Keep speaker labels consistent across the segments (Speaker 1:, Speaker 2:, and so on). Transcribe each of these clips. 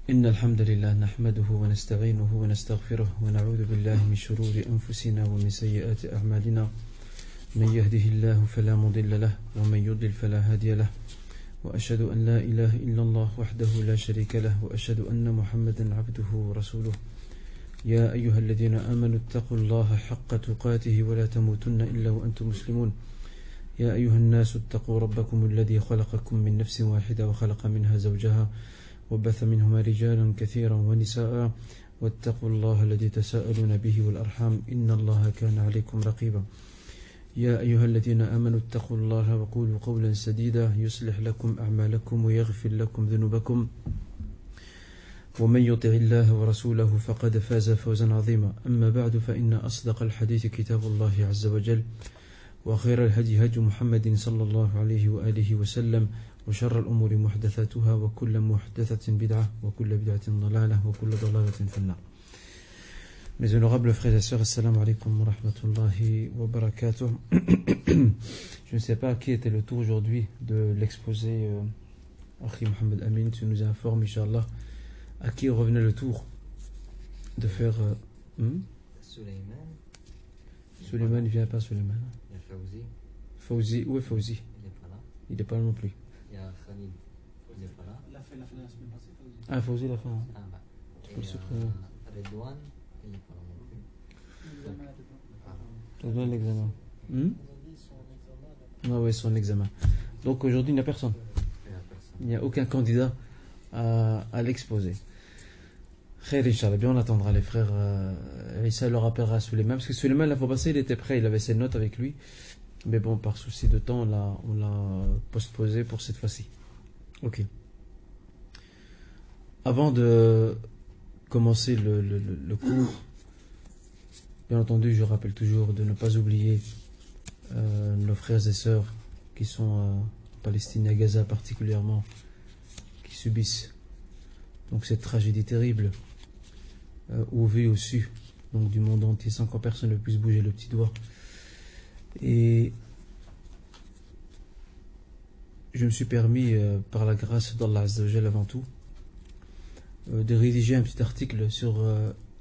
Speaker 1: إن الحمد لله نحمده ونستعينه ونستغفره ونعوذ بالله من شرور أنفسنا ومن سيئات أعمالنا من يهده الله فلا مضل له ومن يضلل فلا هادي له وأشهد أن لا إله إلا الله وحده لا شريك له وأشهد أن محمدا عبده ورسوله يا أيها الذين آمنوا اتقوا الله حق تقاته ولا تموتن إلا وأنتم مسلمون يا أيها الناس اتقوا ربكم الذي خلقكم من نفس واحدة وخلق منها زوجها وبث منهما رجالا كثيرا ونساء واتقوا الله الذي تساءلون به والأرحام إن الله كان عليكم رقيبا يا أيها الذين آمنوا اتقوا الله وقولوا قولا سديدا يصلح لكم أعمالكم ويغفر لكم ذنوبكم ومن يطع الله ورسوله فقد فاز فوزا عظيما أما بعد فإن أصدق الحديث كتاب الله عز وجل وخير الهدي هدي محمد صلى الله عليه وآله وسلم وشر الأمور محدثاتها وكل محدثة بدعة وكل بدعة ضلالة وكل ضلالة في النار. Mes honorables frères et sœurs, assalamu alaikum wa rahmatullahi wa barakatuh. Je ne sais pas à qui était le tour aujourd'hui de l'exposé Akhi Mohamed Amin, tu nous informes, Inch'Allah, à qui revenait le tour de faire. Suleiman, il vient pas, Suleiman.
Speaker 2: Il y a Fawzi.
Speaker 1: Fawzi, où est Fawzi?
Speaker 2: Il n'est pas là.
Speaker 1: Il n'est pas là non plus.
Speaker 2: Il y a Khalid. Il n'est pas là.
Speaker 3: Il a fait la semaine passée, Fawzi.
Speaker 1: Ah, Fawzi l'a fait. Hein.
Speaker 2: Ah, bah.
Speaker 1: Tu peux le supprimer.
Speaker 2: Redouane, il n'est pas là non plus.
Speaker 1: Ça doit l'examen.
Speaker 3: Aujourd'hui, son examen.
Speaker 1: Ah oui, son examen. Donc aujourd'hui, il n'y a personne.
Speaker 2: Il n'y a personne.
Speaker 1: Il n'y a aucun candidat à l'exposer. Khair, Inch'Allah, bien on attendra les frères. Issa leur rappellera Suleiman, parce que Suleiman, la fois passée, il était prêt, il avait ses notes avec lui. Mais bon, par souci de temps, on l'a postposé pour cette fois-ci. Ok. Avant de commencer le cours, bien entendu, je rappelle toujours de ne pas oublier nos frères et sœurs qui sont en Palestine, à Gaza particulièrement, qui subissent donc cette tragédie terrible, au vu et au su donc du monde entier, sans qu'en personne ne puisse bouger le petit doigt. Et je me suis permis, par la grâce d'Allah Azza wa Jal avant tout, de rédiger un petit article sur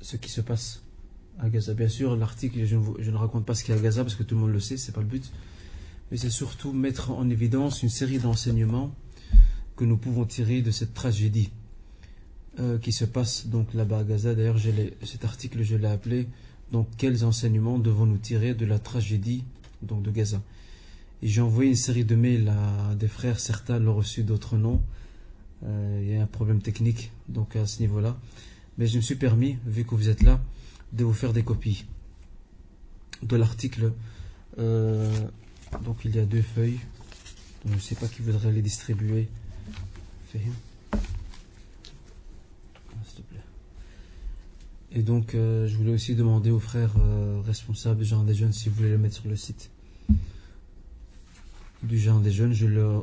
Speaker 1: ce qui se passe à Gaza. Bien sûr, l'article, je ne raconte pas ce qu'il y a à Gaza parce que tout le monde le sait, c'est pas le but, mais c'est surtout mettre en évidence une série d'enseignements que nous pouvons tirer de cette tragédie qui se passe donc là-bas à Gaza. D'ailleurs, cet article, je l'ai appelé donc quels enseignements devons-nous tirer de la tragédie donc de Gaza. Et j'ai envoyé une série de mails à des frères, certains l'ont reçu, d'autres non. Il y a un problème technique donc à ce niveau-là, mais je me suis permis, vu que vous êtes là, de vous faire des copies de l'article. Donc il y a 2 feuilles, donc je ne sais pas qui voudrait les distribuer. Fahim. S'il te plaît. Et donc je voulais aussi demander aux frères responsables du Jardin des Jeunes si vous voulez le mettre sur le site du Jardin des Jeunes.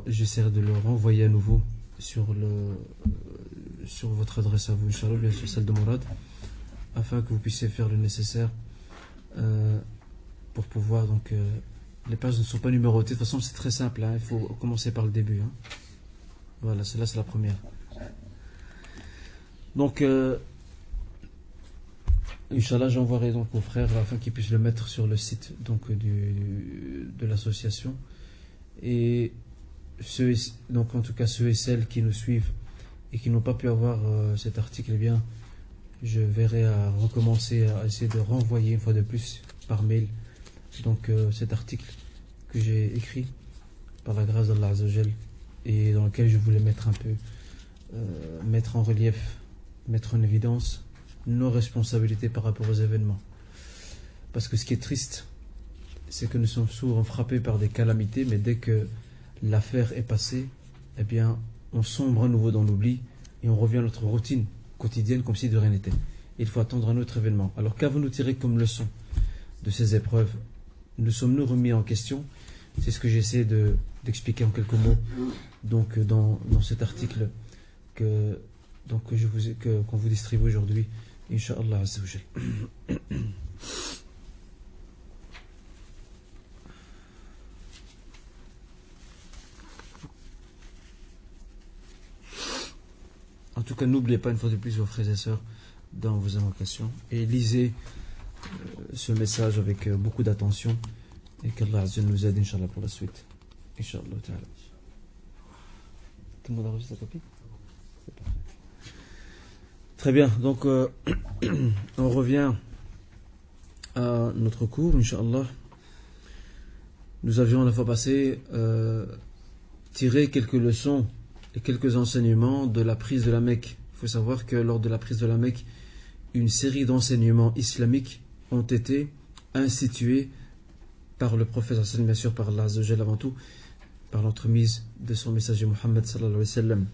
Speaker 1: J'essaierai de le renvoyer à nouveau sur votre adresse à vous, Inch'Allah, bien sûr celle de Mourad, afin que vous puissiez faire le nécessaire pour pouvoir donc les pages ne sont pas numérotées, de toute façon c'est très simple, hein, il faut commencer par le début, hein. Voilà, celle-là c'est la première. Donc Inch'Allah, j'envoierai donc aux frères afin qu'ils puissent le mettre sur le site donc de l'association. Et donc en tout cas ceux et celles qui nous suivent et qui n'ont pas pu avoir cet article, eh bien je verrai à recommencer à essayer de renvoyer une fois de plus par mail donc cet article que j'ai écrit par la grâce d'Allah Azza wa Jal et dans lequel je voulais mettre un peu mettre en relief, mettre en évidence nos responsabilités par rapport aux événements. Parce que ce qui est triste, c'est que nous sommes souvent frappés par des calamités, mais dès que l'affaire est passée, eh bien, on sombre à nouveau dans l'oubli et on revient à notre routine quotidienne comme si de rien n'était. Il faut attendre un autre événement. Alors qu'avons-nous tiré comme leçon de ces épreuves? Nous sommes-nous remis en question? C'est ce que j'essaie d'expliquer en quelques mots donc, dans cet article qu'on vous distribue aujourd'hui, Inch'Allah Azza wa Jal. En tout cas, n'oubliez pas une fois de plus vos frères et sœurs dans vos invocations et lisez ce message avec beaucoup d'attention et qu'Allah Azza nous aide, Inch'Allah, pour la suite. Inch'Allah ta'ala. Tout le monde a reçu sa copie? C'est parfait. Très bien, donc on revient à notre cours, Inch'Allah. Nous avions la fois passée tiré quelques leçons et quelques enseignements de la prise de la Mecque. Il faut savoir que lors de la prise de la Mecque, une série d'enseignements islamiques ont été institués par le prophète, bien sûr par Allah Azza wa Jalla avant tout, par l'entremise de son messager Muhammad sallallahu alayhi wa sallam.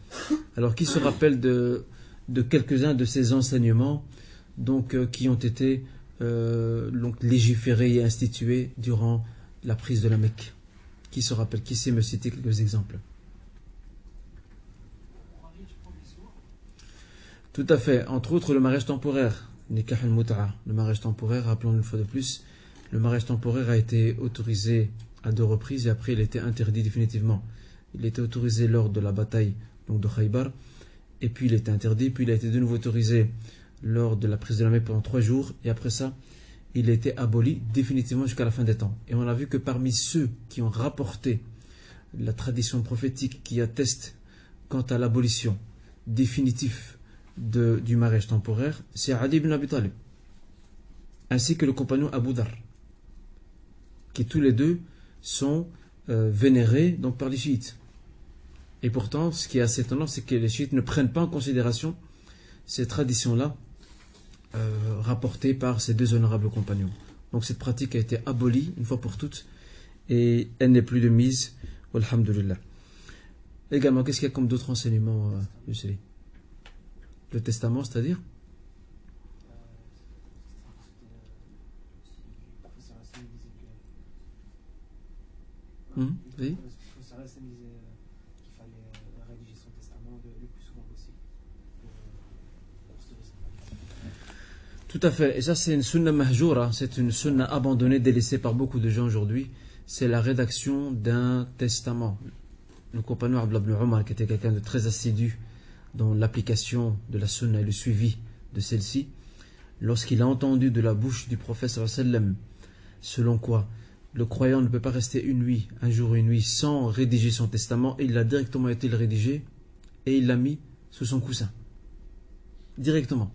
Speaker 1: Alors qui se rappelle de quelques-uns de ces enseignements donc, qui ont été donc, légiférés et institués durant la prise de la Mecque? Qui se rappelle? Qui sait me citer quelques exemples? Tout à fait. Entre autres, le mariage temporaire, nikah al-mut'a. Le mariage temporaire, rappelons une fois de plus, le mariage temporaire a été autorisé à 2 reprises et après il a été interdit définitivement. Il a été autorisé lors de la bataille donc de Khaybar, et puis il a été interdit, puis il a été de nouveau autorisé lors de la prise de la Mecque pendant 3 jours, et après ça, il a été aboli définitivement jusqu'à la fin des temps. Et on a vu que parmi ceux qui ont rapporté la tradition prophétique qui atteste quant à l'abolition définitive du mariage temporaire, c'est Ali ibn Abi Talib, ainsi que le compagnon Abu Dhar, qui tous les deux sont vénérés donc, par les chiites. Et pourtant, ce qui est assez étonnant, c'est que les chiites ne prennent pas en considération ces traditions-là rapportées par ces 2 honorables compagnons. Donc cette pratique a été abolie une fois pour toutes et elle n'est plus de mise. Alhamdulillah. Également, qu'est-ce qu'il y a comme d'autres enseignements, Yusri? Le testament, c'est-à-dire? Oui.
Speaker 3: Le professeur Hassan disait qu'il fallait rédiger son testament le plus souvent possible pour se laisser.
Speaker 1: Tout à fait. Et ça, c'est une sunna mahjoura. C'est une sunna abandonnée, délaissée par beaucoup de gens aujourd'hui. C'est la rédaction d'un testament. Le compagnon Abdullah ibn Umar, qui était quelqu'un de très assidu dans l'application de la sunna et le suivi de celle-ci, lorsqu'il a entendu de la bouche du prophète sallallahu alayhi wa sallam, selon quoi le croyant ne peut pas rester une nuit, un jour et une nuit, sans rédiger son testament, et il a directement été le rédiger et il l'a mis sous son coussin. Directement.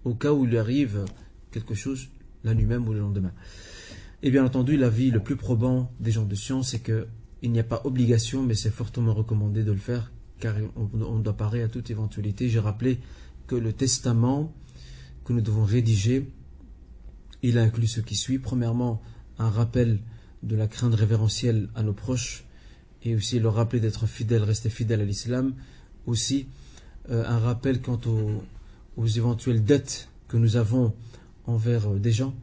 Speaker 1: Au cas où il lui arrive quelque chose, la nuit même ou le lendemain. Et bien entendu, l'avis le plus probant des gens de science, c'est qu'il n'y a pas obligation, mais c'est fortement recommandé de le faire, car on doit parer à toute éventualité. J'ai rappelé que le testament que nous devons rédiger, il inclut ce qui suit. Premièrement, un rappel de la crainte révérentielle à nos proches, et aussi le rappeler d'être fidèle, rester fidèle à l'islam. Aussi, un rappel quant aux éventuelles dettes que nous avons envers des gens.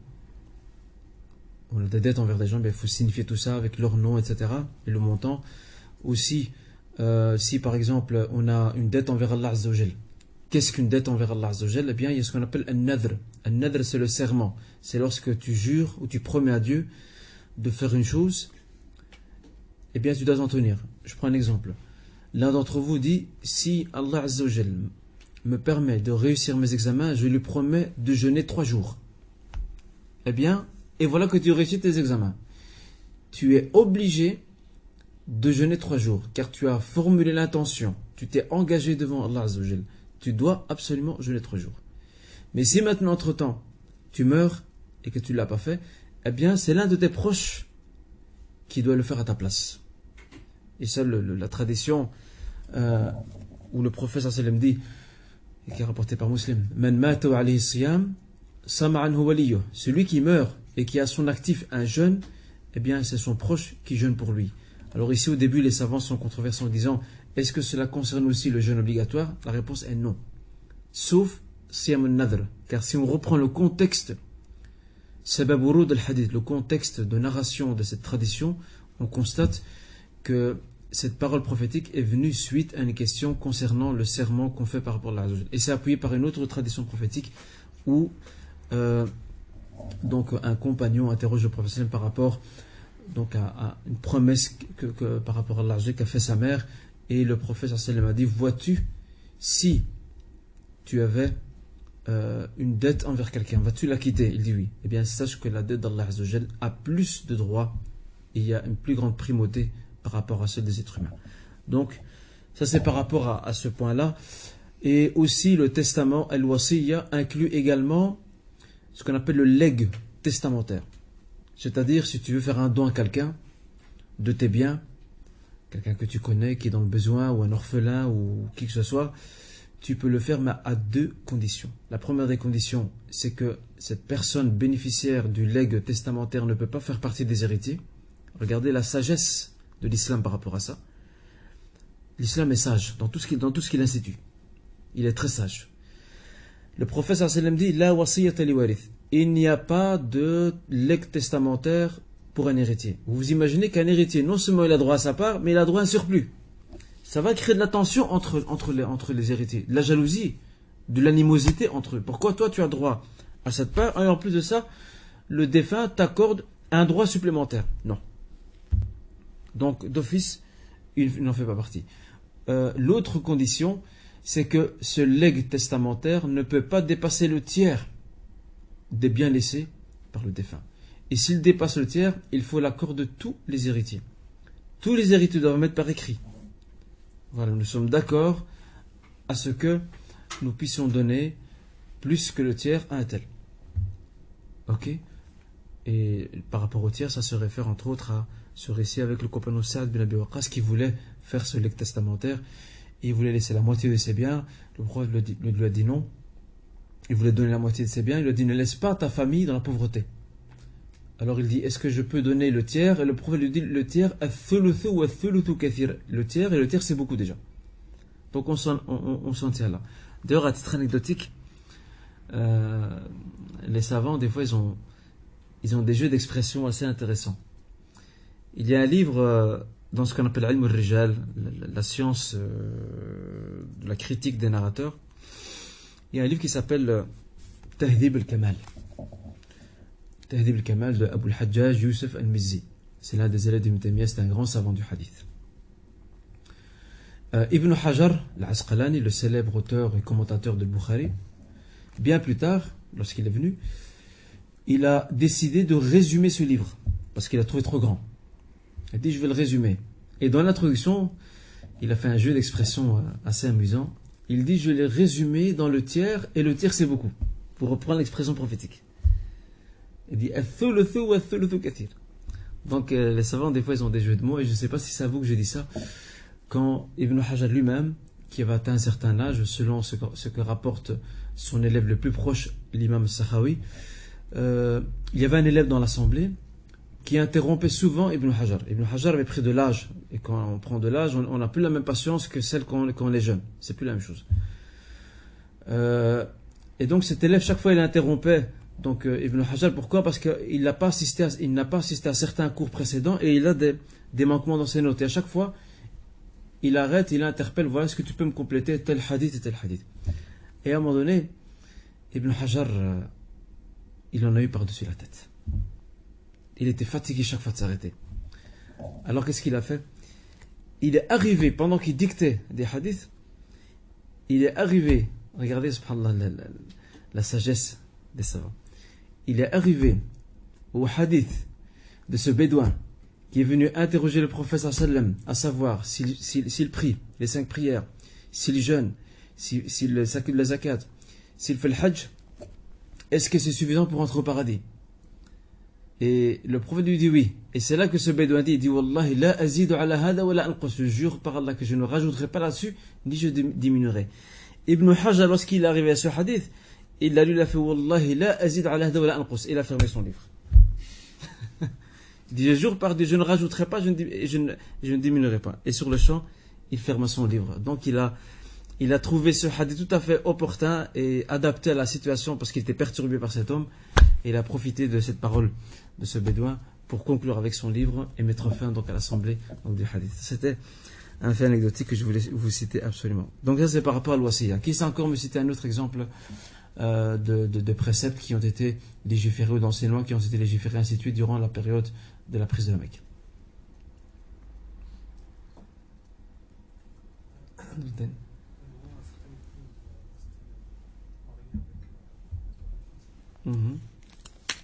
Speaker 1: On a des dettes envers des gens, mais il faut signifier tout ça avec leur nom, etc. et le montant. Aussi, si par exemple on a une dette envers Allah Azza wa Jal. Qu'est-ce qu'une dette envers Allah Azza wa Jal? Eh bien, il y a ce qu'on appelle un nadr. Un nadr, c'est le serment. C'est lorsque tu jures ou tu promets à Dieu de faire une chose, eh bien tu dois en tenir. Je prends un exemple. L'un d'entre vous dit, si Allah Azza wa Jal me permet de réussir mes examens, je lui promets de jeûner 3 jours. Eh bien, et voilà que tu réussis tes examens. Tu es obligé de jeûner 3 jours, car tu as formulé l'intention, tu t'es engagé devant Allah Azza wa Jal. Tu dois absolument jeûner 3 jours. Mais si maintenant, entre-temps, tu meurs et que tu ne l'as pas fait, eh bien, c'est l'un de tes proches qui doit le faire à ta place. Et ça, la tradition où le prophète sallam dit, et qui est rapporté par Muslim, Man mata wa alayhi siyam, sama anhu waliyuh. Celui qui meurt et qui a son actif un jeûne, eh bien, c'est son proche qui jeûne pour lui. Alors ici, au début, les savants sont controversés en disant, est-ce que cela concerne aussi le jeûne obligatoire? La réponse est non. Sauf siyam al-nadr. Car si on reprend le contexte, sabab urud al-hadith, le contexte de narration de cette tradition, on constate que cette parole prophétique est venue suite à une question concernant le serment qu'on fait par rapport à Allah. Et c'est appuyé par une autre tradition prophétique où donc un compagnon interroge le prophète par rapport donc à une promesse que par rapport à Allah qu'a fait sa mère, et le prophète a dit, vois-tu si tu avais une dette envers quelqu'un, vas-tu la quitter? Il dit oui. Eh bien, sache que la dette d'Allah Azza wa Jal a plus de droits et il y a une plus grande primauté par rapport à celle des êtres humains. Donc, ça c'est par rapport à ce point-là. Et aussi, le testament, al-wasiyya, inclut également ce qu'on appelle le legs testamentaire. C'est-à-dire, si tu veux faire un don à quelqu'un de tes biens, quelqu'un que tu connais, qui est dans le besoin, ou un orphelin, ou qui que ce soit, tu peux le faire, mais à deux conditions. La première des conditions, c'est que cette personne bénéficiaire du legs testamentaire ne peut pas faire partie des héritiers. Regardez la sagesse de l'islam par rapport à ça. L'islam est sage dans tout ce qu'il institue. Il est très sage. Le prophète sallam dit la wasiyata li warith. Il n'y a pas de legs testamentaire pour un héritier. Vous vous imaginez qu'un héritier, non seulement il a droit à sa part, mais il a droit à un surplus. Ça va créer de la tension entre les héritiers, de la jalousie, de l'animosité entre eux. Pourquoi toi tu as droit à cette part et en plus de ça, le défunt t'accorde un droit supplémentaire? Non. Donc d'office, il n'en fait pas partie. L'autre condition, c'est que ce legs testamentaire ne peut pas dépasser le tiers des biens laissés par le défunt. Et s'il dépasse le tiers, il faut l'accord de tous les héritiers. Tous les héritiers doivent mettre par écrit. Voilà, nous sommes d'accord à ce que nous puissions donner plus que le tiers à un tel. Ok? Et par rapport au tiers, ça se réfère entre autres à ce récit avec le compagnon Saad bin Abi Waqqas qui voulait faire ce legs testamentaire. Il voulait laisser la moitié de ses biens. Le prophète lui a dit non. Il voulait donner la moitié de ses biens. Il lui a dit ne laisse pas ta famille dans la pauvreté. Alors il dit est-ce que je peux donner le tiers? Et le prophète lui dit le tiers, le tiers et le tiers c'est beaucoup déjà. Donc on s'en tient là. D'ailleurs à titre anecdotique, les savants des fois ils ont des jeux d'expression assez intéressants. Il y a un livre dans ce qu'on appelle Ilm al-Rijal, la science de la critique des narrateurs. Il y a un livre qui s'appelle Tahdhib al-Kamal. Tahdhib al-Kamal de Abu al-Hajjaj Youssef al-Mizzi. C'est l'un des élèves d'Ibn Taymiyyah, c'est un grand savant du hadith. Ibn Hajar al-Asqalani, le célèbre auteur et commentateur de Bukhari, bien plus tard, lorsqu'il est venu, il a décidé de résumer ce livre, parce qu'il a trouvé trop grand. Il a dit je vais le résumer. Et dans l'introduction, il a fait un jeu d'expression assez amusant. Il dit je vais le résumer dans le tiers, et le tiers c'est beaucoup, pour reprendre l'expression prophétique. Il dit donc les savants des fois ils ont des jeux de mots, et je ne sais pas si c'est à vous que je dis ça, quand Ibn Hajar lui-même, qui avait atteint un certain âge, selon ce que rapporte son élève le plus proche, l'imam Sakhawi, il y avait un élève dans l'assemblée qui interrompait souvent Ibn Hajar. Ibn Hajar avait pris de l'âge, et quand on prend de l'âge, on n'a plus la même patience que celle quand on est jeune. C'est plus la même chose. Et donc cet élève, chaque fois il interrompait donc Ibn Hajar. Pourquoi? Parce qu'il n'a pas assisté à certains cours précédents et il a des manquements dans ses notes. Et à chaque fois, il arrête, il interpelle, voilà, est-ce que tu peux me compléter tel hadith et tel hadith. Et à un moment donné, Ibn Hajar, il en a eu par-dessus la tête. Il était fatigué chaque fois de s'arrêter. Alors qu'est-ce qu'il a fait? Il est arrivé, pendant qu'il dictait des hadiths, il est arrivé, regardez subhanallah, la sagesse des savants. Il est arrivé au hadith de ce bédouin qui est venu interroger le prophète sallam, à savoir s'il prie les 5 prières, s'il jeûne, s'il s'occupe de la zakat, s'il fait le hajj, est-ce que c'est suffisant pour entrer au paradis? Et le prophète lui dit oui. Et c'est là que ce bédouin dit, il dit Wallahi la azidu ala hada wa la anqus. Je jure par Allah que je ne rajouterai pas là-dessus, ni je diminuerai. Ibn Hajar, lorsqu'il est arrivé à ce hadith, il a lu, il a fait Wallahi la azidu ala hada wa la anqus. Il a fermé son livre. Il dit je jure par Dieu, je ne rajouterai pas, je ne diminuerai pas. Et sur le champ, il ferme son livre. Donc il a trouvé ce hadith tout à fait opportun et adapté à la situation parce qu'il était perturbé par cet homme. Et il a profité de cette parole de ce bédouin pour conclure avec son livre et mettre fin donc à l'assemblée du hadith. C'était un fait anecdotique que je voulais vous citer absolument. Donc ça c'est par rapport à l'wasiyya. Qui sait encore me citer un autre exemple de préceptes qui ont été légiférés ou d'enseignements qui ont été légiférés ainsi de suite durant la période de la prise de la Mecque? Mhm.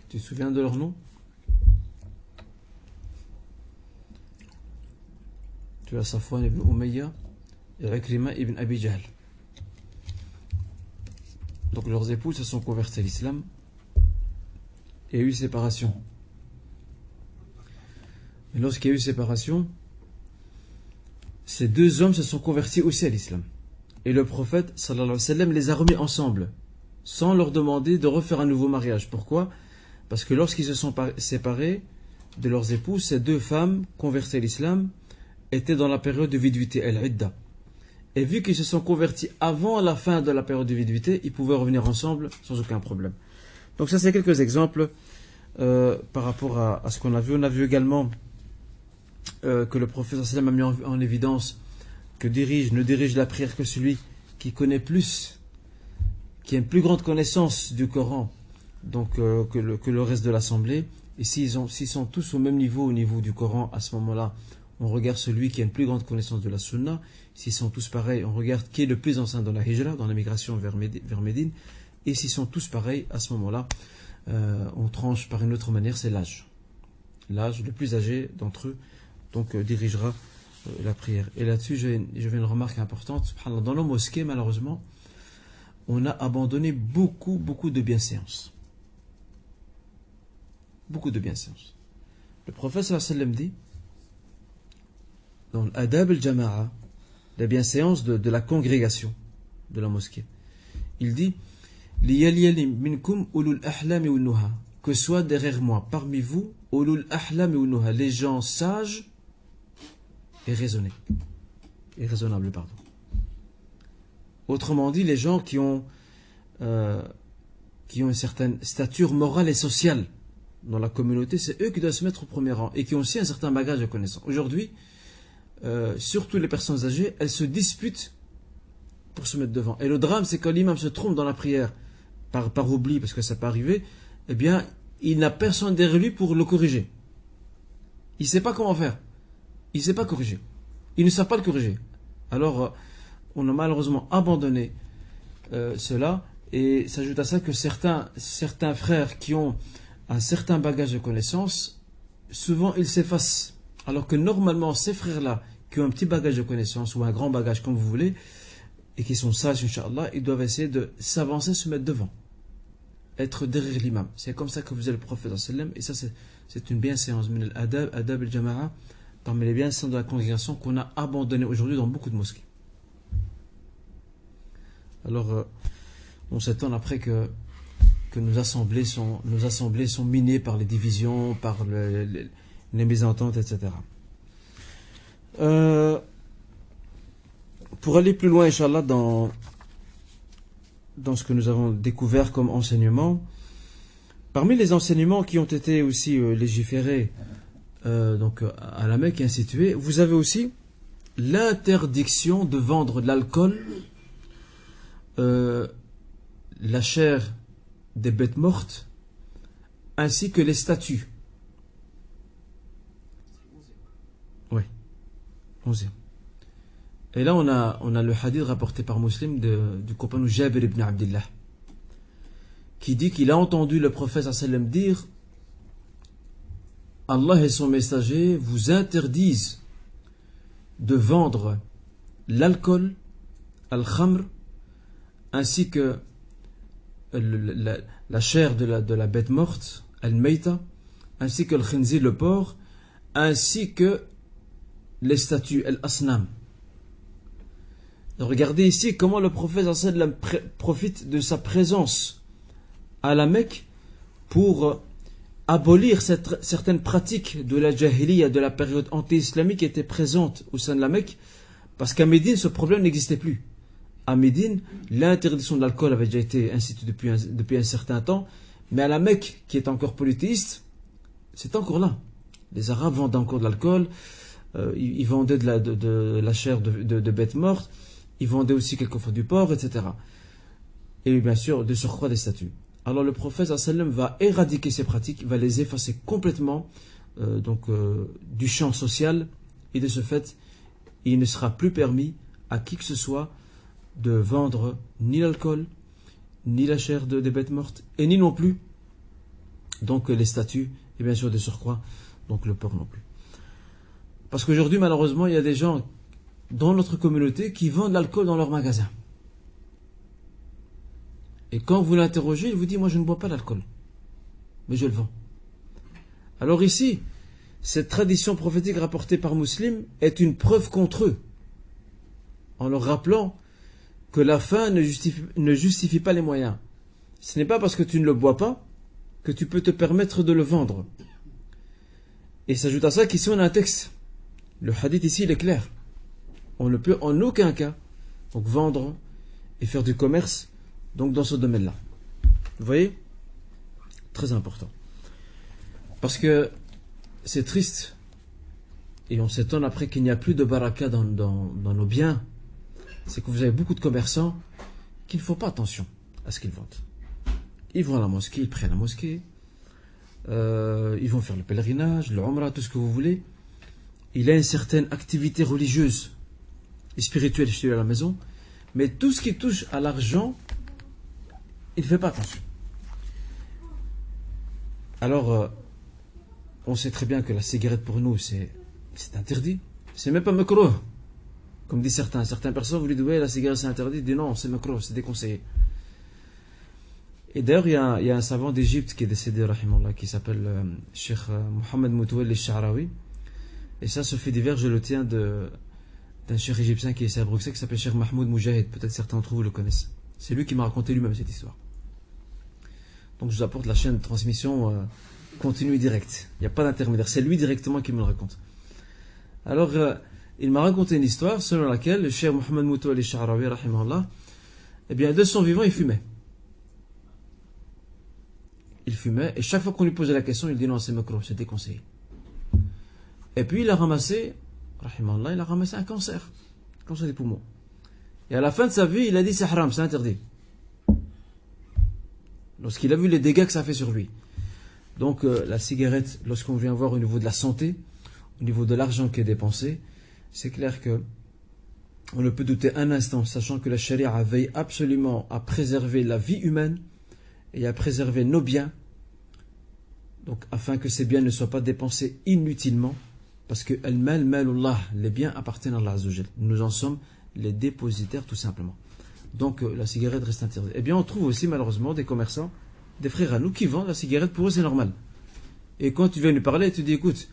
Speaker 1: Tu te souviens de leur nom? Tu as Safwan ibn Umayya et Ikrima ibn Abi Jahl. Donc leurs épouses se sont convertis à l'islam et il y a eu séparation. Et lorsqu'il y a eu séparation, ces deux hommes se sont convertis aussi à l'islam. Et le prophète sallallahu alayhi wa sallam les a remis ensemble, sans leur demander de refaire un nouveau mariage. Pourquoi? Parce que lorsqu'ils se sont séparés de leurs épouses, ces deux femmes converties à l'islam étaient dans la période de viduité, al-idda. Et vu qu'ils se sont convertis avant la fin de la période de viduité, ils pouvaient revenir ensemble sans aucun problème. Donc ça, c'est quelques exemples par rapport à ce qu'on a vu. On a vu également que le prophète sallam a mis en évidence que ne dirige la prière que celui qui connaît plus, qui a une plus grande connaissance du Coran donc, que le reste de l'assemblée. Et s'ils sont tous au même niveau, au niveau du Coran, à ce moment-là, on regarde celui qui a une plus grande connaissance de la Sunna. S'ils sont tous pareils, on regarde qui est le plus ancien dans la Hijra, dans la migration vers Médine. Et s'ils sont tous pareils, à ce moment-là, on tranche par une autre manière, c'est l'âge. L'âge, le plus âgé d'entre eux, donc dirigera la prière. Et là-dessus, je vais une remarque importante. Dans nos mosquées, malheureusement, on a abandonné beaucoup de bienséances. Beaucoup de bienséances. Le prophète sallallahu alayhi wa sallam dit, dans l'adab al-jama'a, la bienséance de la congrégation de la mosquée, il dit, liyaliyali minkum ulul ahlami wal nuha, que soit derrière moi, parmi vous, ulul ahlami wal nuha, les gens sages et raisonnables, pardon. Autrement dit, les gens qui ont une certaine stature morale et sociale dans la communauté, c'est eux qui doivent se mettre au premier rang et qui ont aussi un certain bagage de connaissances. Aujourd'hui, surtout les personnes âgées, elles se disputent pour se mettre devant. Et le drame, c'est quand l'imam se trompe dans la prière par oubli, parce que ça peut arriver, eh bien, il n'a personne derrière lui pour le corriger. Il ne sait pas comment faire. Il ne sait pas corriger. Il ne sait pas le corriger. Alors, on a malheureusement abandonné cela, et s'ajoute à ça que certains frères qui ont un certain bagage de connaissances, souvent ils s'effacent. Alors que normalement, ces frères-là, qui ont un petit bagage de connaissances, ou un grand bagage, comme vous voulez, et qui sont sages, Inch'Allah, ils doivent essayer de s'avancer, se mettre devant. Être derrière l'imam. C'est comme ça que faisait le prophète, et ça c'est une bienséance. Adab al-jama'a, parmi les bienséances de la congrégation qu'on a abandonné aujourd'hui dans beaucoup de mosquées. Alors, on s'étonne après que nos assemblées sont minées par les divisions, par les mésententes, etc. Pour aller plus loin, Inch'Allah, dans ce que nous avons découvert comme enseignement, parmi les enseignements qui ont été aussi légiférés donc à la Mecque et ainsi de suite, vous avez aussi l'interdiction de vendre de l'alcool, la chair des bêtes mortes, ainsi que les statues. Oui, 11e. Et là, on a le hadith rapporté par Muslim du compagnon Jabir ibn Abdillah, qui dit qu'il a entendu le prophète sallallahu alayhi wa sallam dire: Allah et son messager vous interdisent de vendre l'alcool, al-khamr, ainsi que la chair de la bête morte, al-mayta, ainsi que le khinzir, le porc, ainsi que les statues, al-asnam. Regardez ici comment le prophète sallallahu alayhi wa sallam profite de sa présence à la Mecque pour abolir certaines pratiques de la jahiliya, de la période anti-islamique qui était présente au sein de la Mecque, parce qu'à Médine ce problème n'existait plus. À Médine, l'interdiction de l'alcool avait déjà été instituée depuis un certain temps, mais à la Mecque, qui est encore polythéiste, c'est encore là. Les Arabes vendent encore de l'alcool, ils vendaient de la chair de bêtes mortes, ils vendaient aussi quelquefois du porc, etc. Et bien sûr, de surcroît des statues. Alors le prophète sallallahu alayhi wa sallam va éradiquer ces pratiques, va les effacer complètement du champ social, et de ce fait, il ne sera plus permis à qui que ce soit de vendre ni l'alcool, ni la chair des bêtes mortes, et ni non plus donc les statues, et bien sûr de surcroît, donc le porc non plus. Parce qu'aujourd'hui, malheureusement, il y a des gens dans notre communauté qui vendent l'alcool dans leur magasin. Et quand vous l'interrogez, il vous dit, moi je ne bois pas d'alcool, mais je le vends. Alors ici, cette tradition prophétique rapportée par Muslim est une preuve contre eux, en leur rappelant que la fin ne justifie pas les moyens. Ce n'est pas parce que tu ne le bois pas que tu peux te permettre de le vendre. Et s'ajoute à ça qu'ici on a un texte. Le hadith ici il est clair. On ne peut en aucun cas donc vendre et faire du commerce donc dans ce domaine-là. Vous voyez? Très important. Parce que c'est triste et on s'étonne après qu'il n'y a plus de baraka dans nos biens. C'est que vous avez beaucoup de commerçants qui ne font pas attention à ce qu'ils vendent. Ils vont à la mosquée, ils prient à la mosquée, ils vont faire le pèlerinage, le umrah, tout ce que vous voulez. Il a une certaine activité religieuse et spirituelle chez lui à la maison, mais tout ce qui touche à l'argent, il ne fait pas attention. Alors, on sait très bien que la cigarette pour nous, c'est interdit. C'est même pas makrouh. Comme disent certaines personnes, vous lui dites, ouais, la cigarette c'est interdit. Ils disent non, c'est makrouh, c'est déconseillé. Et d'ailleurs, il y a un savant d'Égypte qui est décédé, rahimallah, qui s'appelle Cheikh Mohamed Moutouel al-Sha'rawi. Et ça, ce fait divers, je le tiens d'un cheikh égyptien qui est ici à Bruxelles, qui s'appelle Cheikh Mahmoud Moujahid. Peut-être certains d'entre vous le connaissent. C'est lui qui m'a raconté lui-même cette histoire. Donc je vous apporte la chaîne de transmission continue et directe. Il n'y a pas d'intermédiaire. C'est lui directement qui me le raconte. Alors, il m'a raconté une histoire selon laquelle le cheikh Mohamed Moutouel al-Sha'rawi, rahimahullah, eh bien, de son vivant, il fumait. Il fumait, et chaque fois qu'on lui posait la question, il dit non, c'est makrouh, c'est déconseillé. Et puis il a ramassé, rahimallah, il a ramassé un cancer des poumons. Et à la fin de sa vie, il a dit c'est haram, c'est interdit. Lorsqu'il a vu les dégâts que ça fait sur lui. Donc la cigarette, lorsqu'on vient voir au niveau de la santé, au niveau de l'argent qui est dépensé, c'est clair que on ne peut douter un instant, sachant que la charia veille absolument à préserver la vie humaine et à préserver nos biens, donc afin que ces biens ne soient pas dépensés inutilement, parce que al-mal malullah, les biens appartiennent à Allah Azza wa Jal. Nous en sommes les dépositaires tout simplement. Donc la cigarette reste interdite. Eh bien on trouve aussi malheureusement des commerçants, des frères à nous qui vendent la cigarette, pour eux c'est normal. Et quand tu viens lui parler, tu dis écoute,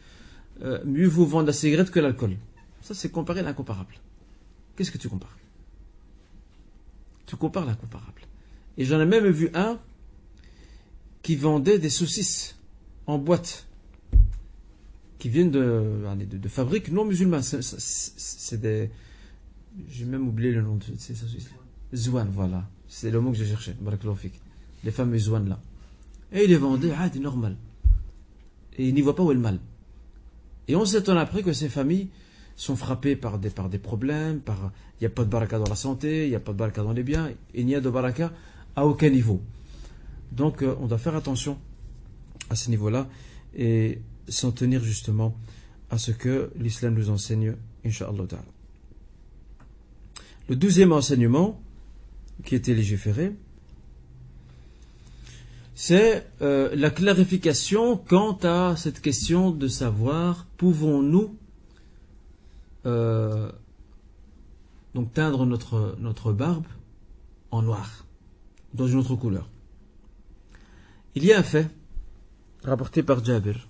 Speaker 1: mieux vaut vendre la cigarette que l'alcool. Ça c'est comparer l'incomparable. Qu'est-ce que tu compares? Tu compares l'incomparable. Et j'en ai même vu un qui vendait des saucisses en boîte, qui viennent de fabriques non musulmanes. C'est des... J'ai même oublié le nom de ces saucisses. Zouane, voilà. C'est le mot que je cherchais. Barakallahu fik. Les fameux zouanes là. Et il les vendait, c'est normal. Et il n'y voit pas où est le mal. Et on s'étonne après que ces familles sont frappées par des problèmes, il n'y a pas de baraka dans la santé, il n'y a pas de baraka dans les biens, il n'y a de baraka à aucun niveau. Donc on doit faire attention à ce niveau-là et s'en tenir justement à ce que l'islam nous enseigne, Inch'Allah ta'ala. Le 12e enseignement qui était légiféré, c'est la clarification quant à cette question de savoir, pouvons-nous donc teindre notre barbe en noir, dans une autre couleur. Il y a un fait rapporté par Jabir,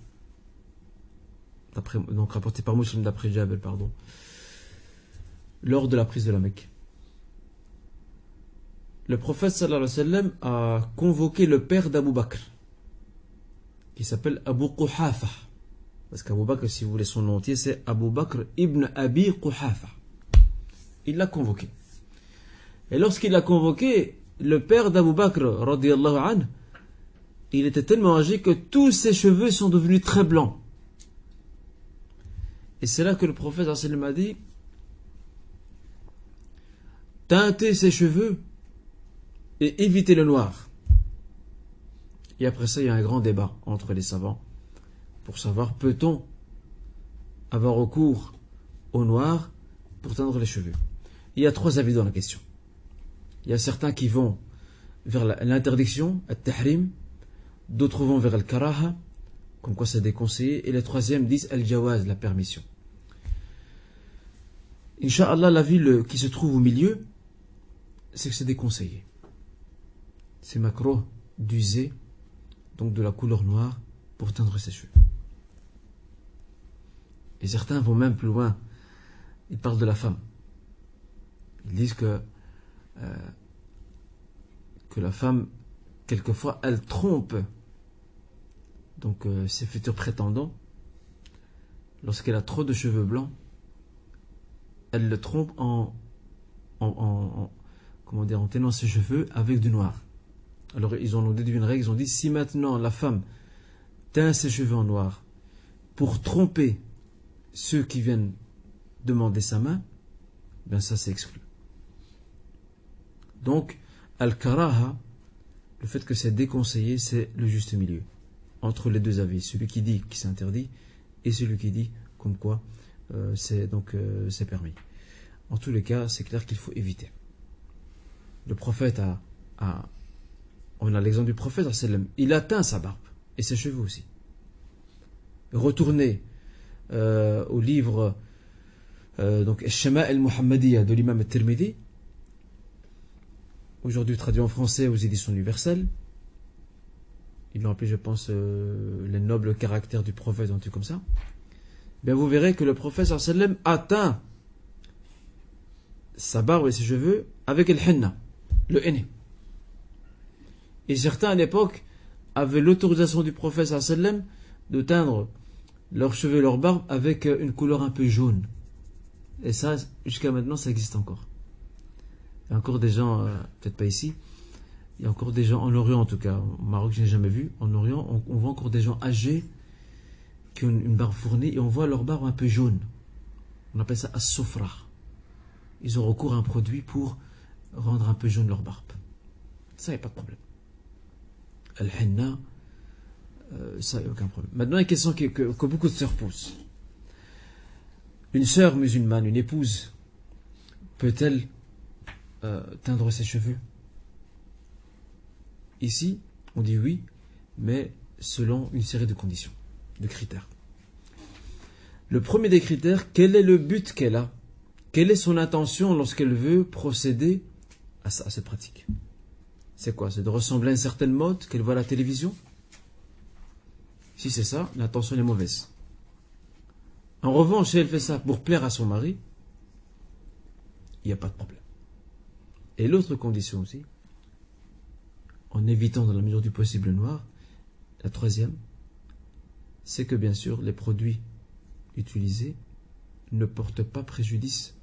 Speaker 1: donc rapporté par Muslim d'après Jabir, pardon, lors de la prise de la Mecque. Le prophète sallallahu alayhi wa sallam a convoqué le père d'Abu Bakr, qui s'appelle Abu Quhafa. Parce qu'Abu Bakr, si vous voulez son nom entier, c'est Abu Bakr ibn Abi Quhafa. Il l'a convoqué. Et lorsqu'il l'a convoqué, le père d'Abu Bakr, radiyallahu anhu, il était tellement âgé que tous ses cheveux sont devenus très blancs. Et c'est là que le prophète sallallahu alayhi wa sallam a dit, teintez ses cheveux et évitez le noir. Et après ça, il y a un grand débat entre les savants pour savoir, peut-on avoir recours au noir pour teindre les cheveux? Il y a 3 avis dans la question. Il y a certains qui vont vers l'interdiction, at-tahrim, D'autres vont vers al-karaha, comme quoi c'est déconseillé. Et les troisièmes disent al-jawaz, la permission. Inch'Allah, la vie qui se trouve au milieu, c'est que c'est déconseillé. C'est makruh d'user, donc de la couleur noire, pour teindre ses cheveux. Et certains vont même plus loin. Ils parlent de la femme. Ils disent que la femme, quelquefois, elle trompe donc ses futurs prétendants. Lorsqu'elle a trop de cheveux blancs, elle le trompe en teignant ses cheveux avec du noir. Alors ils ont déduit une règle, ils ont dit, si maintenant la femme teint ses cheveux en noir pour tromper ceux qui viennent demander sa main, ben ça c'est exclu. Donc, al-karaha, le fait que c'est déconseillé, c'est le juste milieu entre les deux avis, celui qui dit qu'il s'interdit et celui qui dit comme quoi c'est permis. En tous les cas, c'est clair qu'il faut éviter. Le prophète on a l'exemple du prophète, il a teint sa barbe et ses cheveux aussi. Retournez au livre Shama al-Muhammadiyya de l'imam al-Tirmidhi, aujourd'hui traduit en français aux éditions universelles. Ils l'ont appelé, je pense, les nobles caractères du prophète, un truc comme ça. Bien, vous verrez que le prophète sallam a teint sa barbe et ses cheveux avec le henna, le henné. Et certains à l'époque avaient l'autorisation du prophète sallam de teindre leurs cheveux et leur barbe avec une couleur un peu jaune. Et ça, jusqu'à maintenant, ça existe encore. Il y a encore des gens, peut-être pas ici, il y a encore des gens, en Orient en tout cas, au Maroc je n'ai jamais vu, en Orient on voit encore des gens âgés qui ont une barbe fournie et on voit leur barbe un peu jaune. On appelle ça as-soufra. Ils ont recours à un produit pour rendre un peu jaune leur barbe. Ça, il n'y a pas de problème. Al-henna, ça, il n'y a aucun problème. Maintenant, une question que beaucoup de sœurs posent. Une sœur musulmane, une épouse, peut-elle teindre ses cheveux? Ici, on dit oui, mais selon une série de conditions, de critères. Le premier des critères, quel est le but qu'elle a? Quelle est son intention lorsqu'elle veut procéder à cette pratique? C'est quoi? C'est de ressembler à une certaine mode qu'elle voit à la télévision? Si c'est ça, l'intention est mauvaise. En revanche, si elle fait ça pour plaire à son mari, il n'y a pas de problème. Et l'autre condition aussi, en évitant dans la mesure du possible le noir, la troisième, c'est que bien sûr les produits utilisés ne portent pas préjudice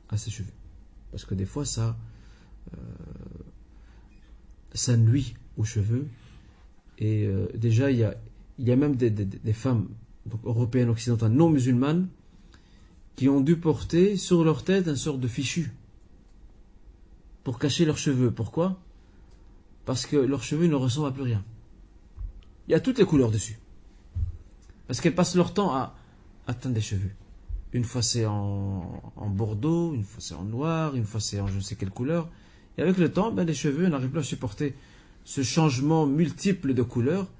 Speaker 1: à ses cheveux. Parce que des fois ça nuit aux cheveux. Et déjà il y a même des femmes donc, européennes, occidentales, non musulmanes, qui ont dû porter sur leur tête un sort de fichu pour cacher leurs cheveux. Pourquoi? Parce que leurs cheveux ne ressemblent à plus rien. Il y a toutes les couleurs dessus. Parce qu'elles passent leur temps à teindre des cheveux. Une fois c'est en bordeaux, une fois c'est en noir, une fois c'est en je ne sais quelle couleur. Et avec le temps, les cheveux n'arrivent plus à supporter ce changement multiple de couleurs.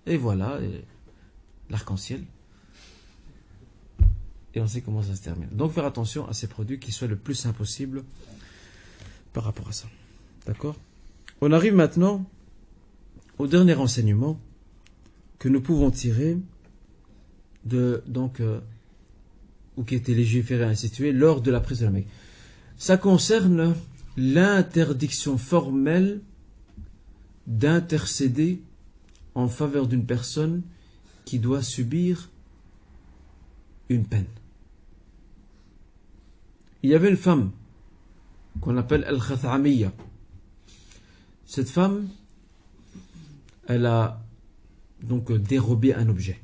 Speaker 1: Et voilà, l'arc-en-ciel. Et on sait comment ça se termine. Donc faire attention à ces produits qui soient le plus simple possible par rapport à ça. D'accord? On arrive maintenant au dernier enseignement que nous pouvons tirer ou qui a été légiféré et institué lors de la prise de la Mecque. Ça concerne l'interdiction formelle d'intercéder en faveur d'une personne qui doit subir une peine. Il y avait une femme qu'on appelle Al-Khathamiyya. Cette femme, elle a donc dérobé un objet.